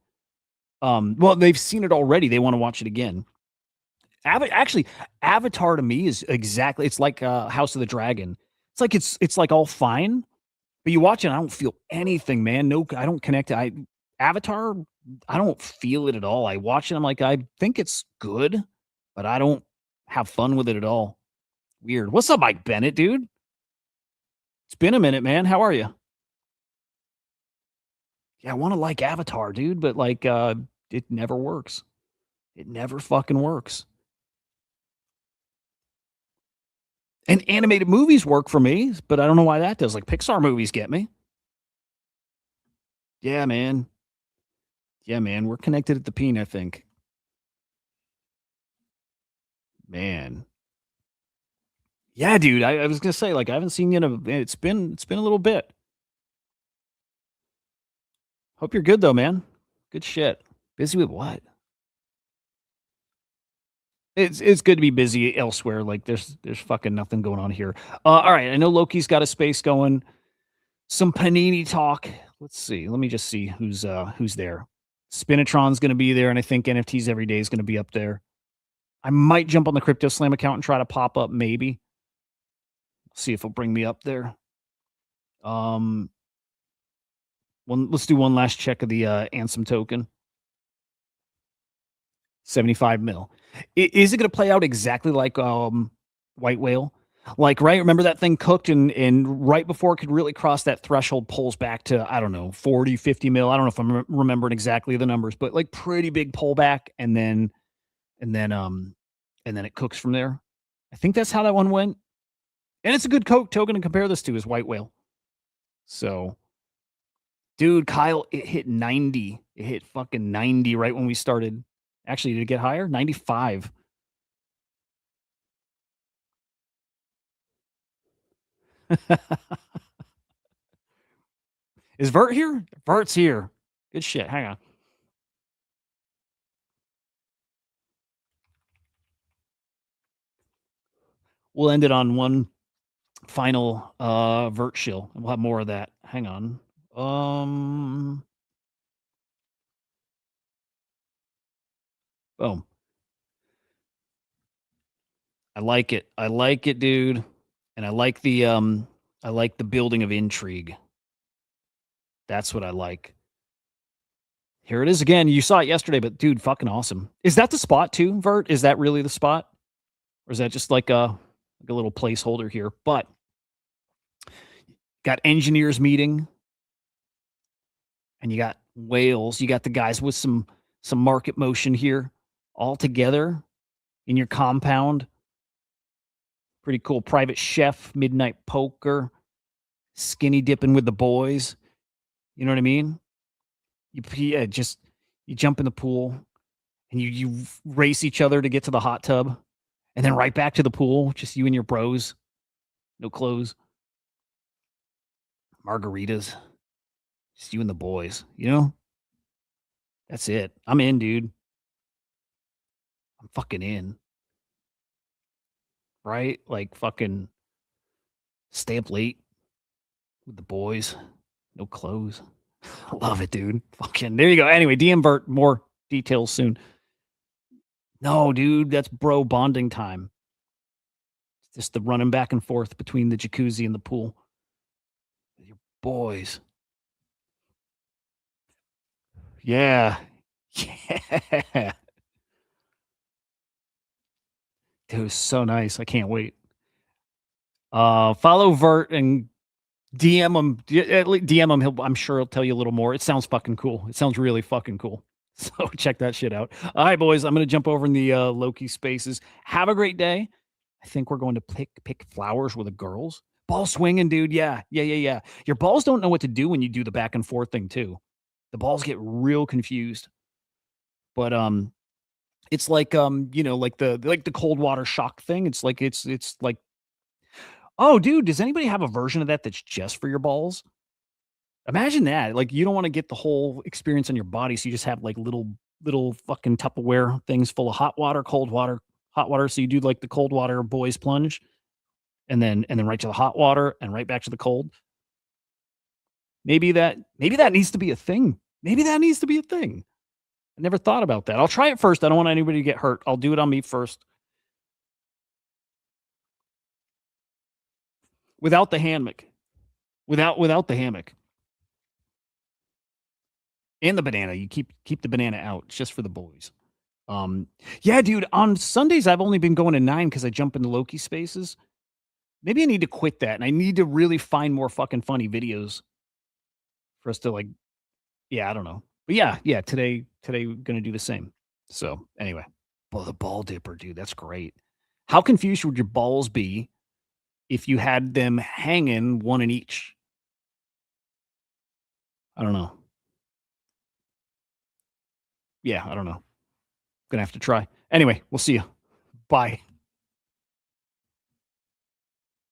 A: Well, they've seen it already. They want to watch it again. Actually, Avatar to me is exactly. It's like House of the Dragon. It's like all fine, but you watch it, I don't feel anything, man. No, I don't connect. Avatar, I don't feel it at all. I watch it, I'm like, I think it's good, but I don't have fun with it at all. Weird. What's up, Mike Bennett, dude? It's been a minute, man. How are you? Yeah, I want to like Avatar, dude, but like it never works. It never fucking works. And animated movies work for me, but I don't know why that does. Like Pixar movies get me. Yeah, man. Yeah, man. We're connected at the peen, I think. Man. Yeah, dude. I was gonna say, like, I haven't seen you in it's been a little bit. Hope you're good though, man. Good shit. Busy with what? It's good to be busy elsewhere. Like there's fucking nothing going on here. All right. I know Loki's got a space going. Some Panini talk. Let's see. Let me just see who's there. Spinatron's gonna be there, and I think NFTs every day is gonna be up there. I might jump on the Crypto Slam account and try to pop up, maybe. See if it'll bring me up there. Let's do one last check of the Ansem token. 75 mil. Is it going to play out exactly like White Whale? Like, right? Remember that thing cooked and right before it could really cross that threshold, pulls back to, I don't know, 40, 50 mil. I don't know if I'm remembering exactly the numbers, but like pretty big pullback, and then it cooks from there. I think that's how that one went. And it's a good token to compare this to is White Whale. So, dude, Kyle, it hit 90. It hit fucking 90 right when we started. Actually, did it get higher? 95. Is Vert here? Vert's here. Good shit. Hang on. We'll end it on one final Vert shill, and we'll have more of that. Hang on. Boom. I like it. I like it, dude. And I like the building of intrigue. That's what I like. Here it is again. You saw it yesterday, but dude, fucking awesome. Is that the spot too, Vert? Is that really the spot? Or is that just like a little placeholder here? But got engineers meeting, and you got whales. You got the guys with some market motion here all together in your compound. Pretty cool. Private chef, midnight poker, skinny dipping with the boys. You know what I mean? You jump in the pool and you race each other to get to the hot tub, and then right back to the pool, just you and your bros, no clothes, margaritas, just you and the boys. You know, that's it. I'm in, dude. I'm fucking in. Right? Like fucking stay up late with the boys, no clothes. I love it, dude. Fucking there you go. Anyway, DM Vert, more details soon. No, dude, that's bro bonding time. It's just the running back and forth between the jacuzzi and the pool. Your boys. Yeah. Yeah. It was so nice. I can't wait. Follow Vert and DM him. DM him. I'm sure he'll tell you a little more. It sounds fucking cool. It sounds really fucking cool. So check that shit out. All right, boys. I'm gonna jump over in the Loki spaces. Have a great day. I think we're going to pick flowers with the girls. Ball swinging, dude. Yeah. Your balls don't know what to do when you do the back and forth thing too. The balls get real confused. But it's like like the cold water shock thing. It's like oh, dude, does anybody have a version of that that's just for your balls? Imagine that. Like, you don't want to get the whole experience on your body, so you just have like little fucking Tupperware things full of hot water, cold water, hot water. So you do like the cold water boys plunge, and then right to the hot water and right back to the cold. Maybe that needs to be a thing. Maybe that needs to be a thing. I never thought about that. I'll try it first. I don't want anybody to get hurt. I'll do it on me first. Without the hammock. Without the hammock. And the banana. You keep the banana out. It's just for the boys. Yeah, dude, on Sundays I've only been going to 9 because I jump into Loki spaces. Maybe I need to quit that, and I need to really find more fucking funny videos for us to like. Yeah, I don't know. But yeah, today we're gonna do the same. So anyway. Well, the ball dipper, dude, that's great. How confused would your balls be if you had them hanging one in each? I don't know. Yeah, I don't know. Gonna have to try. Anyway, we'll see you. Bye.